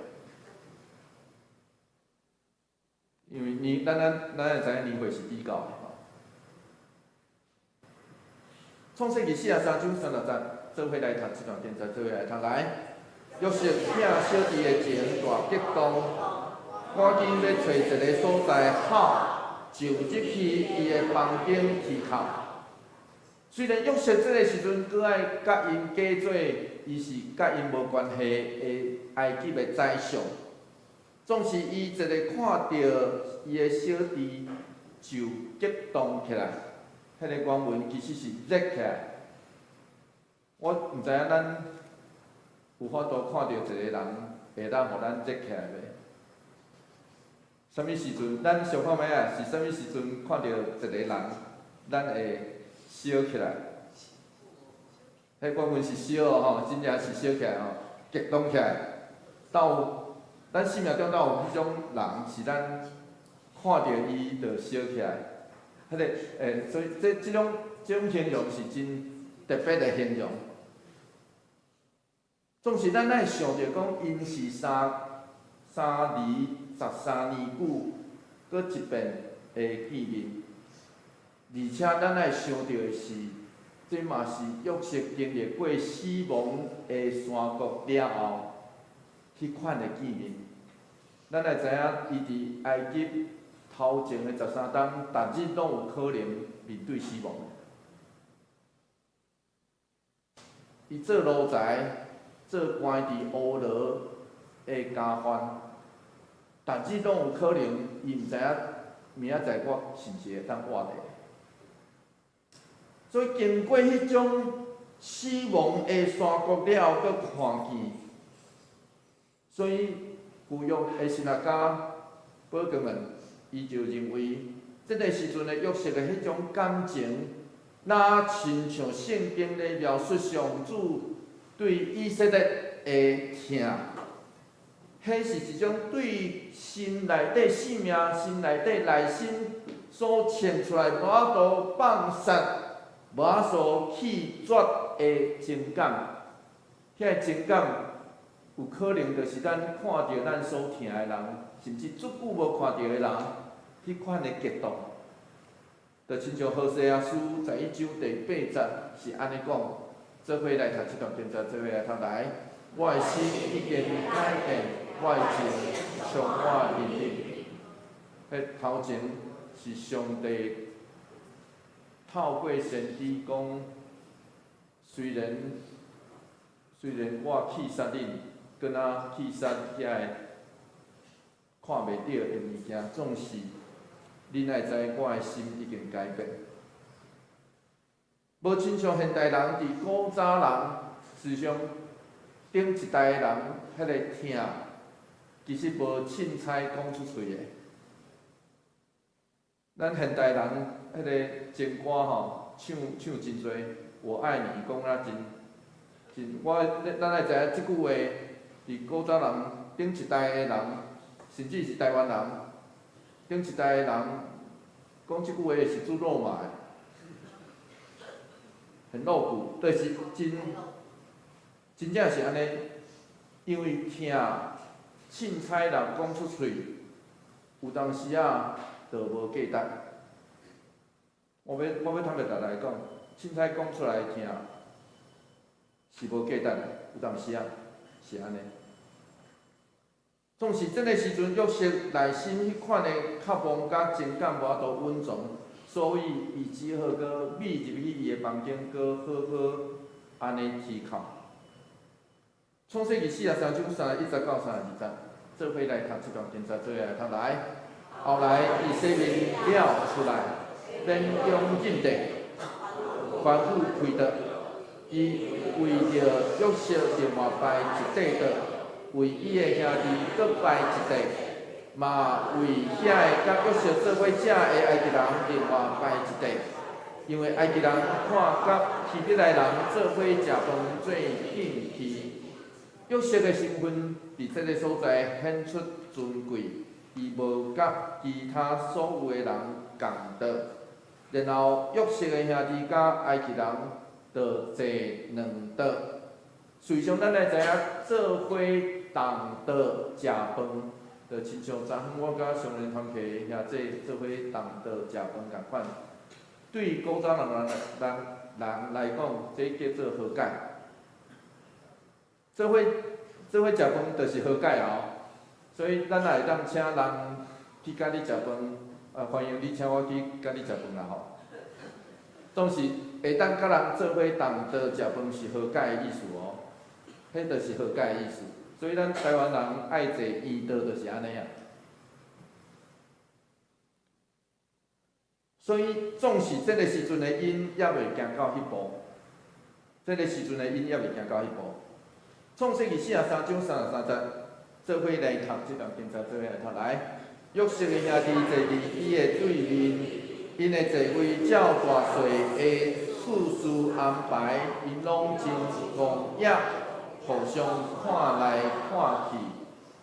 因为咱会知影年岁是比较的吼。创世纪43章36节，做伙来读这段经节，做伙来读来。约瑟听小弟的情大激动，赶紧要找一个所在好，就入去伊的房间去哭。虽然约瑟这个时阵搁爱甲因假做，伊是甲因无关系的埃及的宰相，总是伊一个看到伊的小弟就激动起来。迄个原文其实是热起来。我毋知影咱有法度看到一个人会当互咱热起来袂？啥物时阵？咱想看觅啊？是啥物时阵看到一个人，咱会烧起来？迄原文是烧哦，吼，真正是烧起来吼，激动起来。咱生命中有迄种人，是咱看到伊就烧起来。迄个所以即种形容是真特别的形容。总是咱爱想着讲，因是13年久，搁一遍会见面，而且咱爱想着的是，这嘛是约瑟经历过死亡的山谷了后，迄款的见面。咱会知影，伊伫埃及头前的13冬，逐日拢有可能面对死亡。伊做奴才。做关伫乌罗的加番，但是拢有可能伊毋知影明仔载我是毋是会当活咧。所以经过迄种死亡的山谷了，搁看见，所以旧约的神学家宝哥们，伊就认为，即个时阵的约瑟的迄种感情，若亲像圣经咧描述上主对以色列的疼，迄是一种对心内底生命、心内底内心所牵出来无法度放杀、无法度弃绝的情感。遐个情感有可能就是咱看到咱所疼的人，甚至足久无看到的人，迄款的激动。就亲像何西阿书11章第8节是安尼讲，做伙来读这段经节，做伙来读来。我的心已经改变，我的情从我认定。迄头前是上帝透过先知讲，虽然我气杀恁，搁若气杀遐个看袂到的物件，总是恁爱知我的心已经改变。无亲像现代人伫古早人，事实上顶一代的人迄个疼，其实无凊彩讲出嘴的。咱现代人迄个情歌吼，唱真侪，我爱你讲啊真，咱爱知影即句话，伫古早人顶一代的人，甚至是台湾人，顶一代的人讲即句话是最肉麻的，很露骨，就是真正是安尼，因为疼，凊彩人讲出嘴，有当时啊。就无价值。我要坦白大家讲，凊彩讲出来听，是无价值的。有当时啊，是安尼。总是这个时阵，约瑟内心迄款的渴望甲情感无法度稳重，所以伊只好搁秘入去伊的房间，搁好好安尼思考。创世纪43章31节到32节，做伙来读这段经节，做伙来读来。后来，以色列了出来，免用印地，反复开得，伊为着约瑟另外摆一块地，为伊的兄弟各摆一块，嘛为遐个甲约瑟做伙食的埃及人另外摆一块，因为埃及人看甲希伯来人做伙食饭最兴趣，约瑟的身份伫这个所在显出尊贵。伊无甲其他所有的人共得，然后约瑟的兄弟甲埃及人就坐两桌。随上咱来知影，做伙同桌食饭，就亲像昨昏我甲上人团契兄弟做伙同桌食饭共款。对古早人来讲，这叫做和解。做伙食饭就是和解后。所以，咱也会当请人去甲你食饭，欢迎你请我去甲你食饭啦吼。总是会当甲人做伙同桌食饭是和解的意思哦，迄就是和解的意思。所以咱台湾人爱坐圆桌就是安尼啊。所以，总是这个时阵的因也袂行到迄步，这个时阵的因也袂行到迄步。创世纪43章33节。做伙来读这段经节，做伙来读来。约瑟的兄弟坐伫伊的对面，因的座位照大细的次序安排，因拢真戆眼，互相看来看去。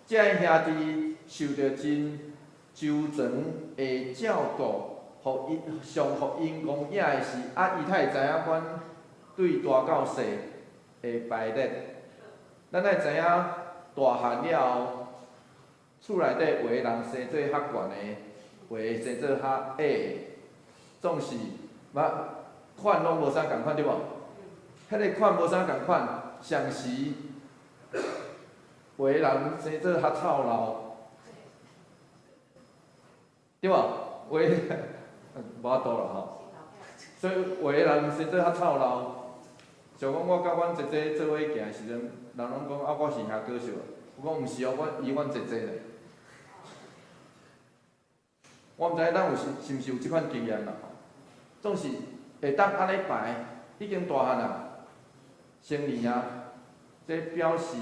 这兄弟受到真周全的照顾，上互因戆眼的是，伊才会知影阮对大到细的排列。咱爱知影。大汉了后，厝内底有个人生做较悬的，有个生做较矮的，总是款拢无啥共款对无？迄个款无啥共款，上时有个人生做较操劳，对无？无法度啦吼。所以有个人生做较操劳，像讲我甲阮姐姐做伙行的时阵，人拢讲啊，我是遐歌手，我讲毋是哦，我依阮姐姐咧。我毋知咱有是毋是有即款经验啦，总是会当安尼排，已经大汉啊，成年啊，这表示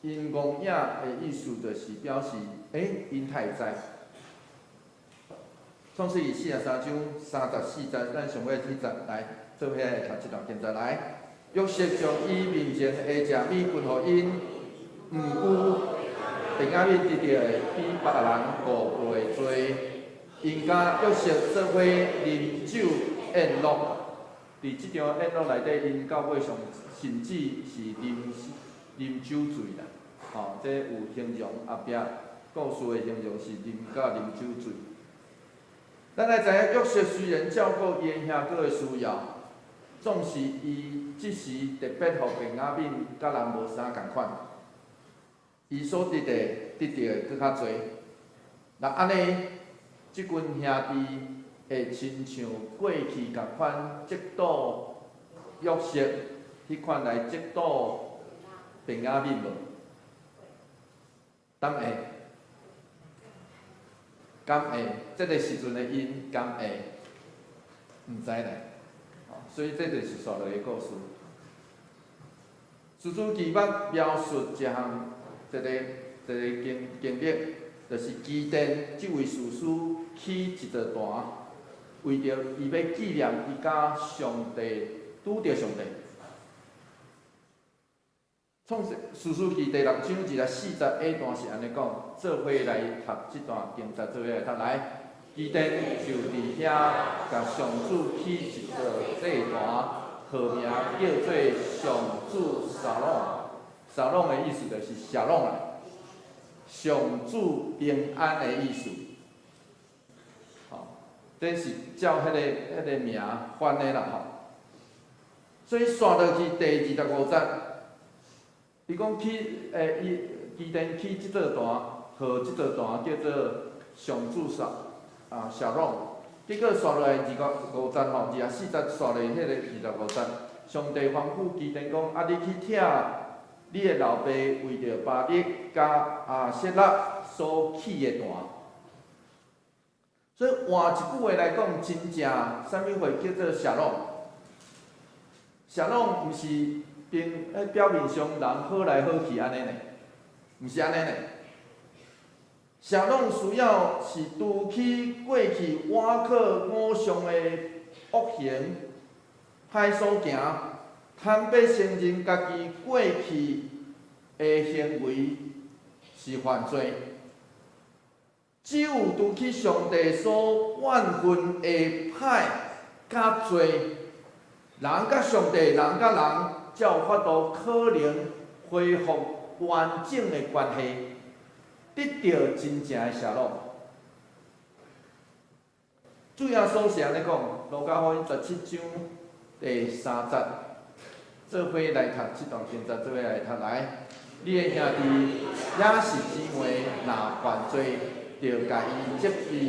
因公影的意思，就是表示因太知。创世记43章34节，咱上尾迄节来做伙来读即段经节来。约瑟将伊面前的食物分互因，毋久，便雅悯得到的比别人5倍多。因甲约瑟做伙啉酒宴乐，伫即场宴乐内底，因到尾上甚至是啉酒醉啦。这有形容后壁故事的形容是啉酒醉。咱来知影约瑟虽然照顾伊的兄哥的需要，总是伊即时特别互便雅悯甲人无啥共款，伊所得到的搁较侪。那安尼，即群兄弟会亲像过去共款嫉妒约瑟迄款来嫉妒便雅悯无？敢会？敢会？即个时阵的因敢会？毋知咧。所以这就是续落的故事。史书记捌描述一项一个经历，就是基甸这位士师起一座坛，为着伊要纪念伊甲上帝拄着上帝。创世史书记第6章240段是安尼讲，做伙来读这段经节，做伙来读来。基甸就伫遐，甲上主起一个祭坛，号名叫做上主沙龙。沙龙的意思就是沙龙啦，上主平安的意思。这是照迄个名翻的啦所以刷落去第25节，伊讲基甸起即座坛，号即座坛叫做上主小龙，结果刷落来25节24节刷落迄个25节，上帝吩咐基甸讲：你去拆你的老爸为着巴力甲谢拉所起的坛。所以换一句话来讲，真正啥物话叫做小龙？小龙毋是表面上人好来好去安尼呢，毋是安尼呢。小龙需要是除去过去歪曲偶像的恶行，歹所行，坦白承认家己过去的行为是犯罪。只有除去上帝所怨恨的歹甲罪，人甲上帝、人甲人才有法度可能恢复完整的关系。得到真正的谢落。主要所是安尼讲，路加福音17章第3节，做伙来读这段经节，做伙来读来。你的兄弟也是姊妹，若犯罪，就甲伊责备；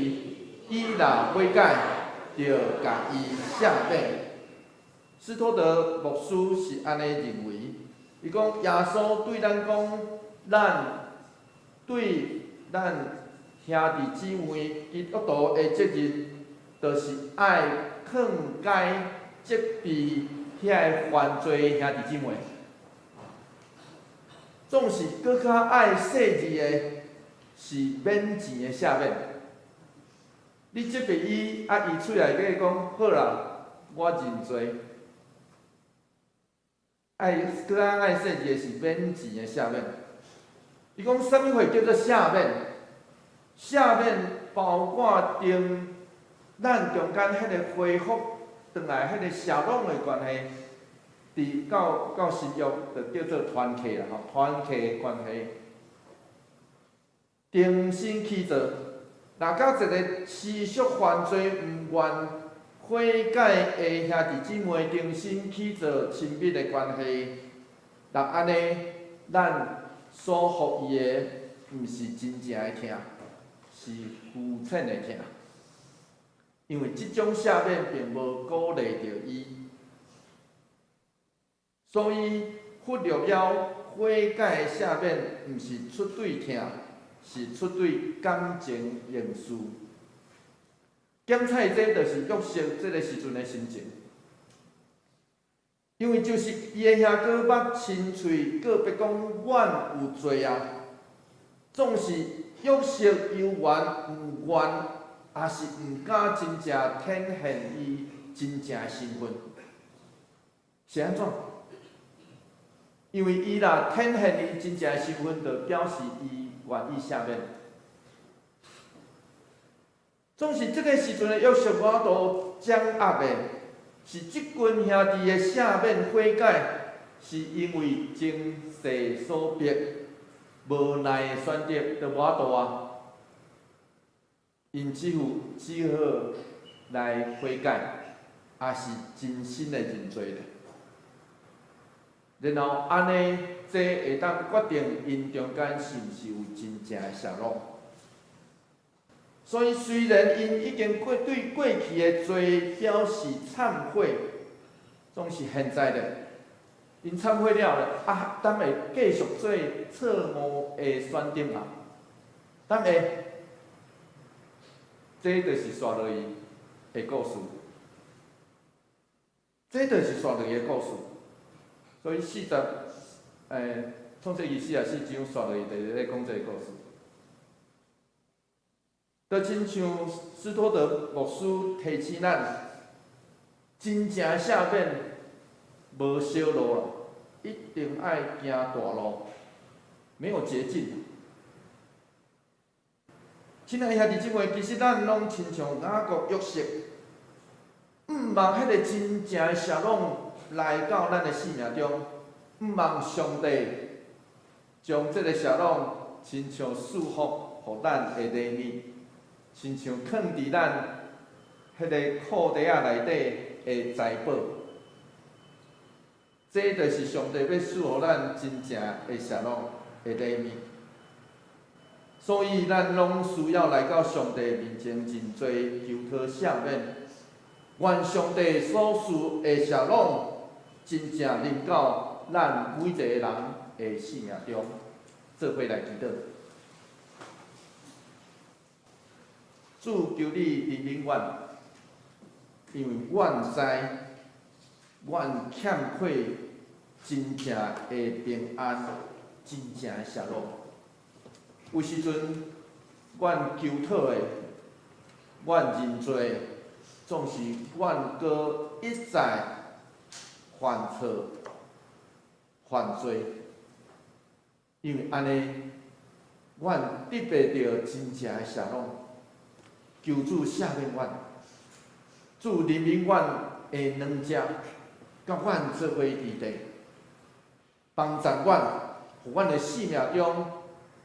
伊若悔改，就甲伊赦免。斯托德牧师是安尼认为，伊讲耶稣对咱讲，对咱兄弟姊妹基督徒的责任，就是爱劝解、责备遐犯罪兄弟姊妹。总是搁较爱细致的，是免钱的赦免。你责备伊，伊喙内底讲好啦，我认罪。搁较爱细致的是免钱的赦免。伊讲啥物话叫做赦免？赦免包括定咱中间迄个恢复转来迄个社拢的关系，到新约就叫做团契啦团契的关系。定心起坐，若甲一个持续犯罪毋愿悔改的兄弟姊妹定心起坐亲密的关系，若安尼，咱所予伊的，毋是真正的疼，是肤浅的疼。因为即种赦免并无鼓励着伊。所以忽略了悔改赦免，毋是出对疼，是出对感情用事。检采这就是约瑟这个时阵的心情，因为就是伊的兄哥捌亲嘴，搁别讲阮有罪啊，总是约瑟犹原毋愿，也是毋敢真正展现伊真正的身份，是安怎？因为伊若展现伊真正的身份，就表示伊愿意赦免。总是即个时阵的约瑟，我都掌握的，是即群兄弟的赦免悔改，是因为情势所逼，无奈的选择，就无法度啊。因只好来悔改，也是真心的认罪咧。然后安尼，这会当决定因中间是毋是有真正的赦拢。所以虽然因已经对过去的罪表示忏悔，总是现在咧，因忏悔了咧，咱会继续做错误的选择嘛？咱会，这就是刷落去的故事，这就是刷落去的故事。所以创世记44章刷落去就是咧讲这个故事。就亲像斯托德牧师提醒咱，真正赦免无小路啦，一定爱行大路，没有捷径。亲爱兄弟姊妹，其实咱拢亲像雅各约瑟，毋望迄个真正的赦拢来到咱的生命中，毋望上帝将即个赦拢亲像祝福互咱的礼物。亲像藏伫咱迄个裤袋仔内底的财宝，这就是上帝要赐予咱真正的赦拢的礼物。所以咱拢需要来到上帝面前认罪，求讨赦免，愿上帝所赐的赦拢真正临到咱每一个人的生命中，做伙来祈祷。主求你怜悯阮，因为阮知，阮欠缺真正的平安，真正的赦拢。有时阵，阮求讨的，阮认罪，总是阮搁一再犯错、犯罪，因为安尼，阮得不到真正的赦拢。求主赦免阮，主怜悯阮的软弱，甲阮做伙伫地，帮助阮，互阮的生命中，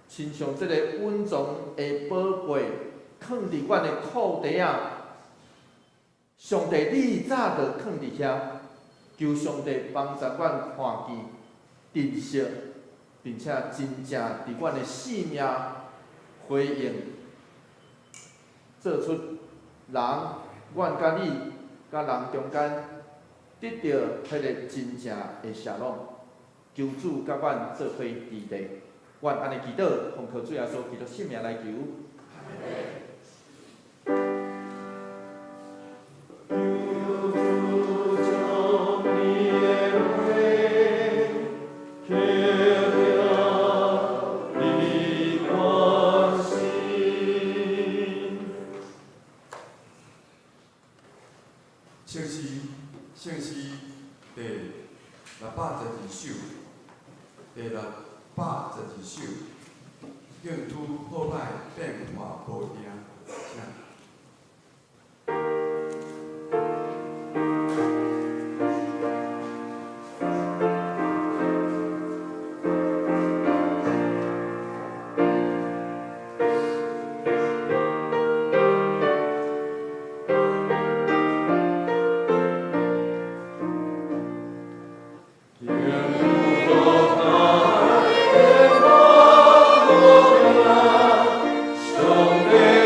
亲像即个稳重的宝贝，放伫阮的裤袋仔。上帝，你早就放伫遐，求上帝帮助阮看见、珍惜，并且真正伫阮的生命回应。做出人，阮甲你甲人中间得到迄个真正的赦拢，求主甲阮做伙伫地，阮安尼祈祷，奉靠主耶稣基督圣名来求。圣诗第612首，第612首，用拄好歹变化无定，上帝。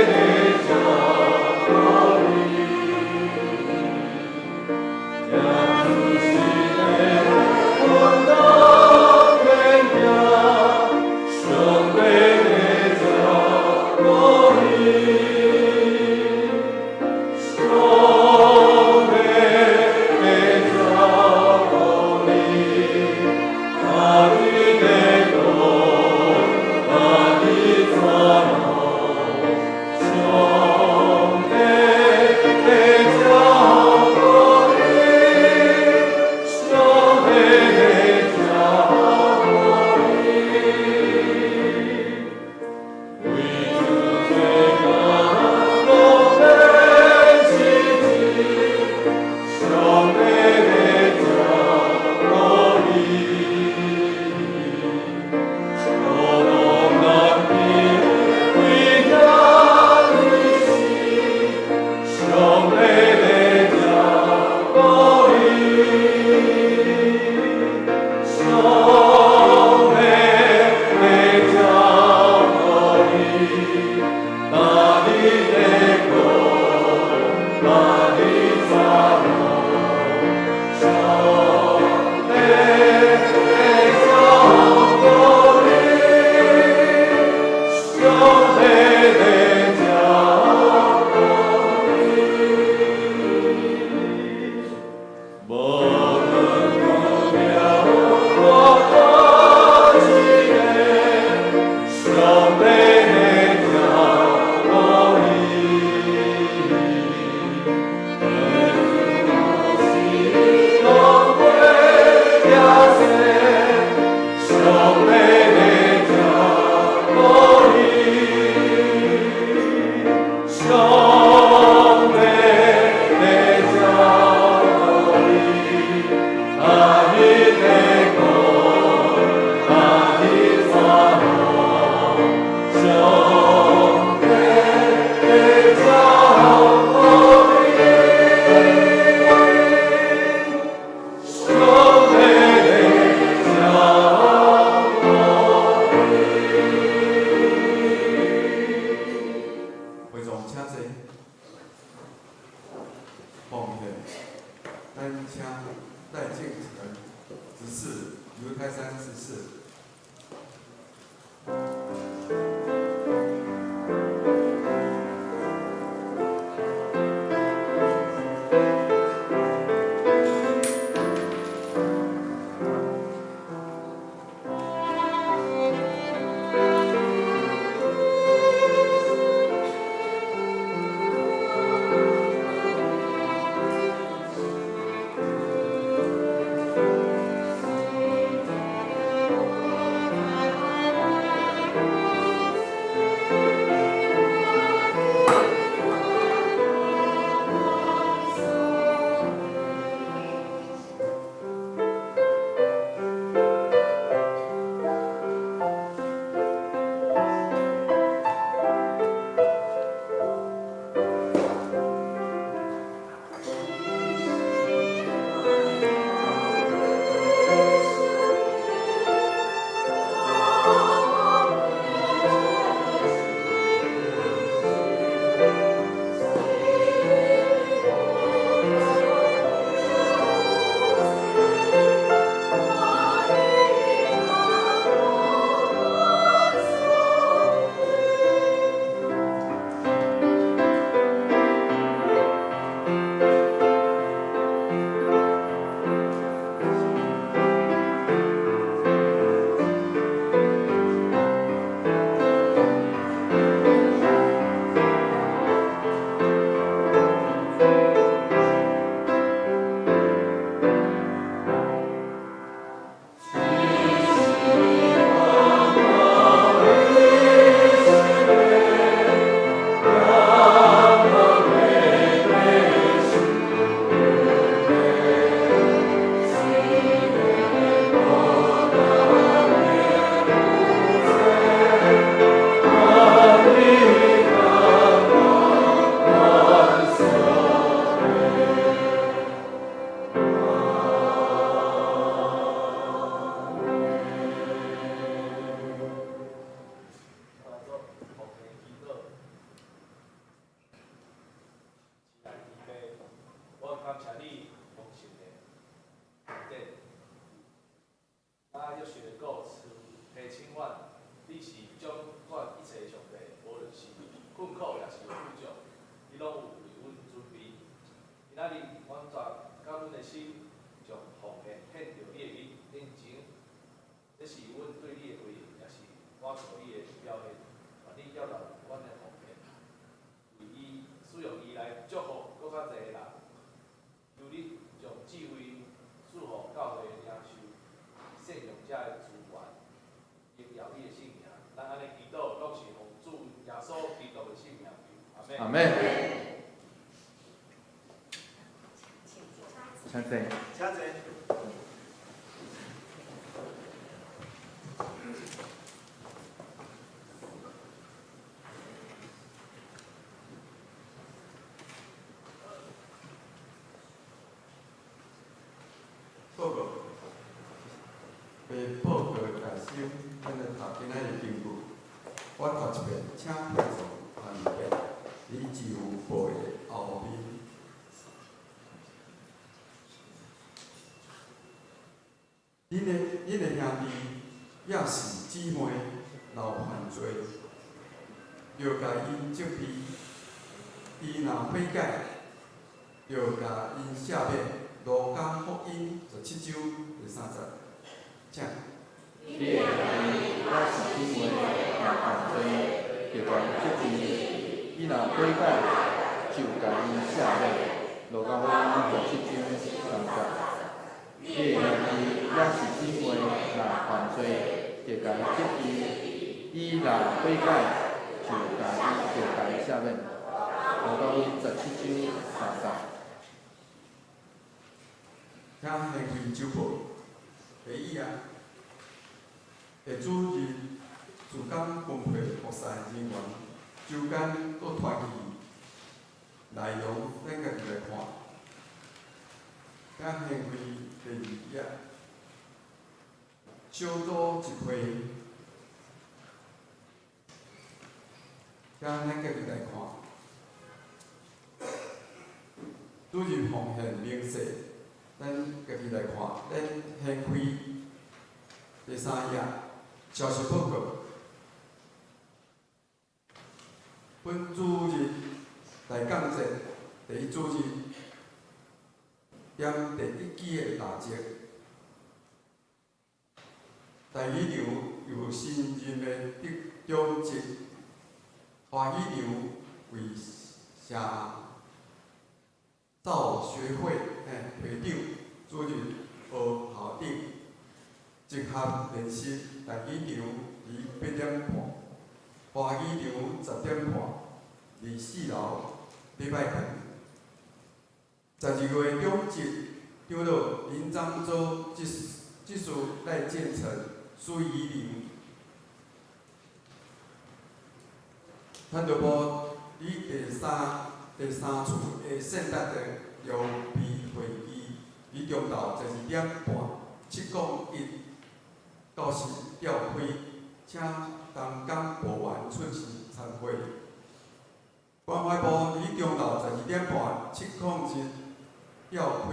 你的表现，愿你接纳阮的奉献，为伊使用伊来祝福搁较侪人，求你将智慧赐予教会领袖、信用者的资源，荣耀你的性命。咱安尼祈祷，拢是奉主耶稣基督的性命求，阿门。阿妹，请坐。请坐。报告，被报告大师，咱来读今仔日经句。我读一遍，请配合翻一遍。你自由报的后面。恁的兄弟也是姊妹，闹犯罪，要甲因责备。伊若悔改，要甲因赦免。路加福音17章第30，请。你的兄弟也是姊妹，若犯罪，就甲伊责备。伊若悔改，就甲伊赦免。路加福音17章30。你的兄弟也是姊妹，若犯罪，就甲伊责备。伊若悔改，就甲伊赦免。路加福音17章30。请行为周报，第一啊，会主日自工分配服侍人员，周间搁团去，内容咱家己来看。请行为第二啊，小组一会，请咱家己来看。主日奉献明细。咱家己来看，咱掀开第3页，消息报告。本主日大讲节第一主日，点第1期的大节。第2场由新任的特长职花语场为社造学会会长主任和校长，集合练习第2场于8点半，花语场10点半，24楼礼拜天。12月中日，长老林漳州技术赖建成、苏怡玲，传道部以第三次的圣诞节邀备会议，于中昼12点半7:1教室召开，请东港部员出席参会。关怀部于中昼12点半7:1召开，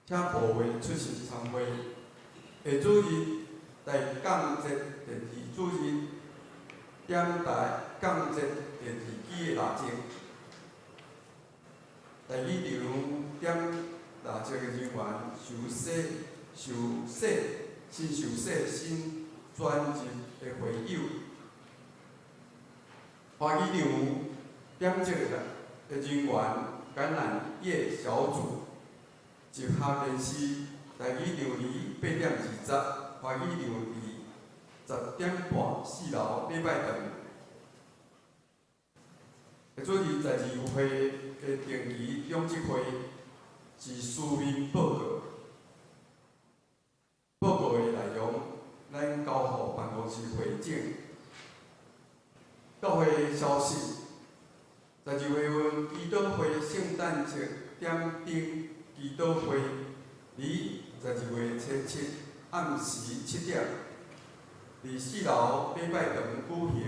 请部员出席参会。下主日大讲节第2主日，点大讲节第2期的热情。第2场点热情的人员新新转入的会友。花语场点这的人员感染业小组集合练习。第2场于8点20，花语场于10点半4楼礼拜堂。下主日12会的定期中执会是书面报告。报告的内容，咱交予办公室会诊。教会消息：12月份祈祷会圣诞节点灯祈祷会，于12月初7暗时7点，伫4楼礼拜堂举行。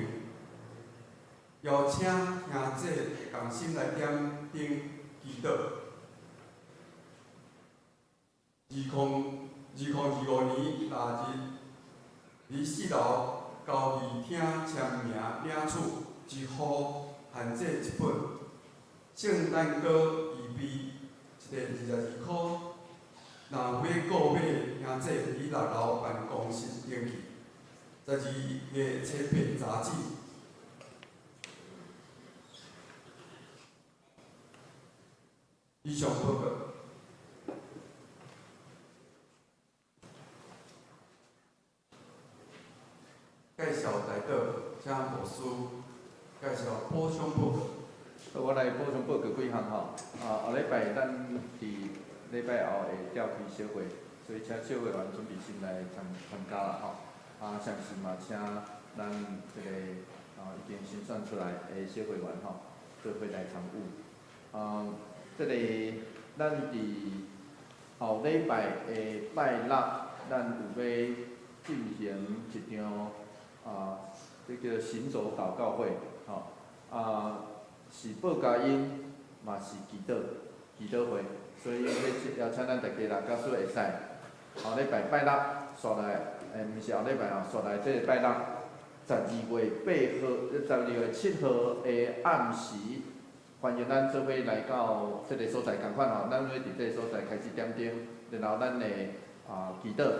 邀请兄姐同心来点灯祈祷。2025年腊日，伫4楼交易厅签名领取一户限制1本，圣诞歌预备一个22块。若要购买，兄姐伫6楼办公室登记。12月切片杂志。以上报告。介绍内底，请牧师介绍补充报告。我来补充报告几项吼。后礼拜咱伫礼拜后会召开小会，所以请小会员准备先来参加啦吼。详细嘛，请咱这个已经先选出来的小会员吼，做伙来参与。这个咱伫后礼拜的拜六，咱有要进行一场这个行走祷告会，是报佳音，嘛是祈祷会，所以邀请咱大家啦，假使会使，后礼拜拜六煞来，毋是后礼拜煞来这个拜六，12月8号、12月7号的暗时，欢迎咱做伙来到这个所在，共款吼，咱要伫这个所在开始点灯，然后咱会祈祷，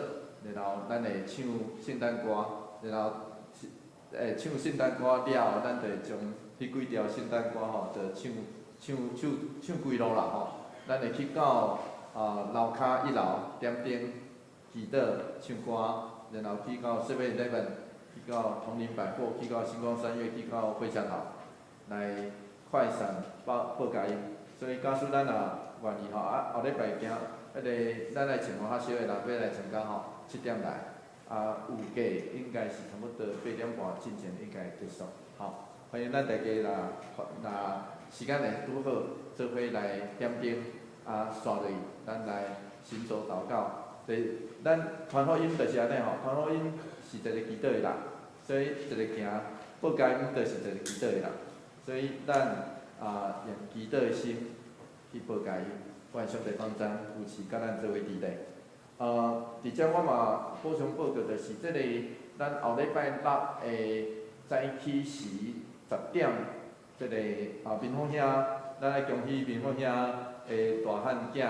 然后咱会唱圣诞歌，然后唱圣诞歌了后，咱就会将迄几条圣诞歌吼，就唱几路啦吼。咱会去到楼骹1楼点灯祈祷唱歌，然后去到7-11，去到同林百货，去到星光三月，去到会社头来快闪报佳音。所以假使咱也愿意吼，后礼拜行咱来前往较少的人要来参加吼，7点来。有价应该是差不多8点半之前应该会结束，吼，欢迎咱大家若时间会拄好，做伙来点灯，刷落咱来行走祷告。咱传福音就是安尼吼，传福音是一个祈祷的人，所以一个行报佳音就是一个祈祷的人，所以咱用祈祷的心去报佳音，愿上帝帮咱扶持，甲咱做伙伫咧。伫遮我嘛补充报告，就是即个咱后礼拜六的早起时10点，即个民丰兄，咱来恭喜民丰兄的大汉囝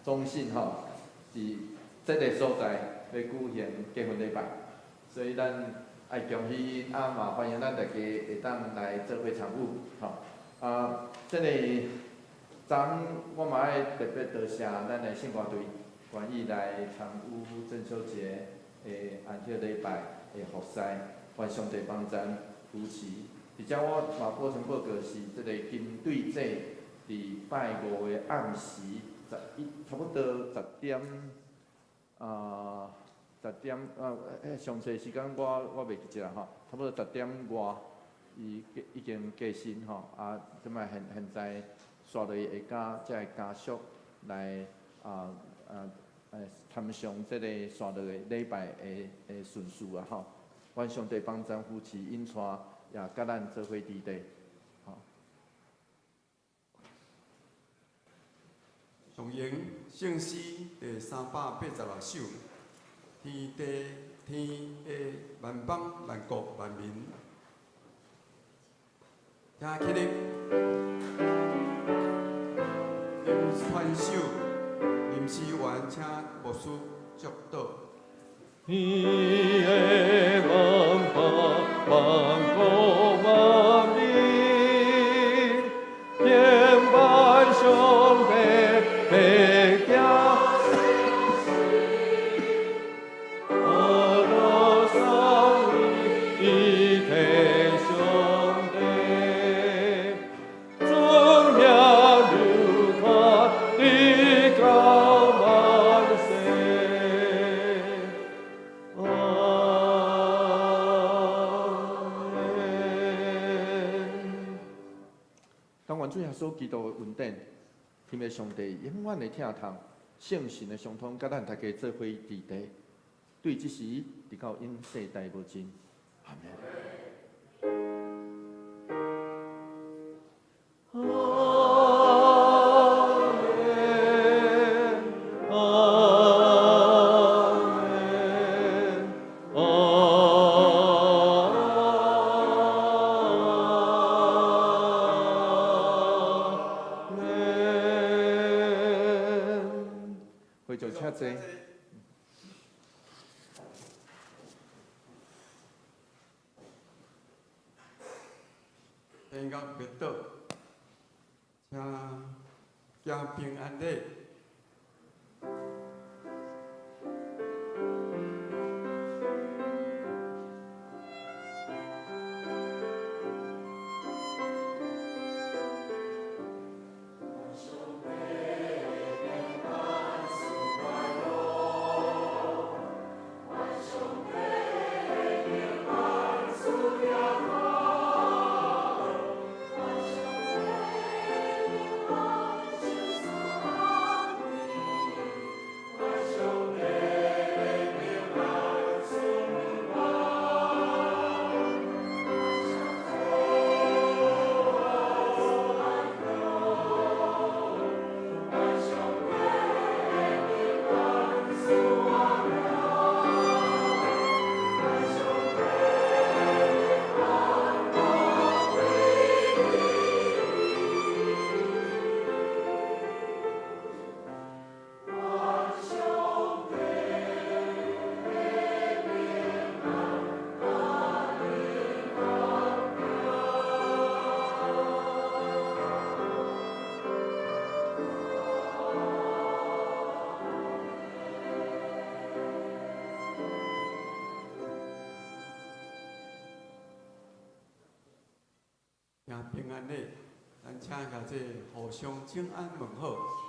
忠信吼，伫即个所在要举行结婚礼拜，所以咱爱恭喜因，嘛欢迎咱大家会当来做伙参与吼。即个昨我嘛爱特别多谢咱的圣歌队。愿意来参与中秋节的安息礼拜的服侍，愿上帝帮咱扶持。伫遮我嘛补充报告是，即个金对节伫拜5的暗时差不多10点，10点详细时间我袂记啦吼，差不多10点外已经过身吼，即摆现在刷落下家才会家属来参详即个线落的礼拜的顺序吼，愿上帝帮咱扶持引带，也甲咱做伙伫地，吼。上迎圣诗第386首，天地天下万邦万国万民，听起来，传首。临时员请牧师祝祷。天下万邦万国万民，天万兄弟北家，阿罗上一体兄弟，尊扬如他的高万岁。当愿主耶稣基督的恩典，天的上帝永远的疼痛，圣神的相通，甲咱大家做伙伫地，对即时直到永世代无尽。阿门。会就请坐。天国灭倒，请行平安礼。行平安礼，咱请甲这互相请安问好。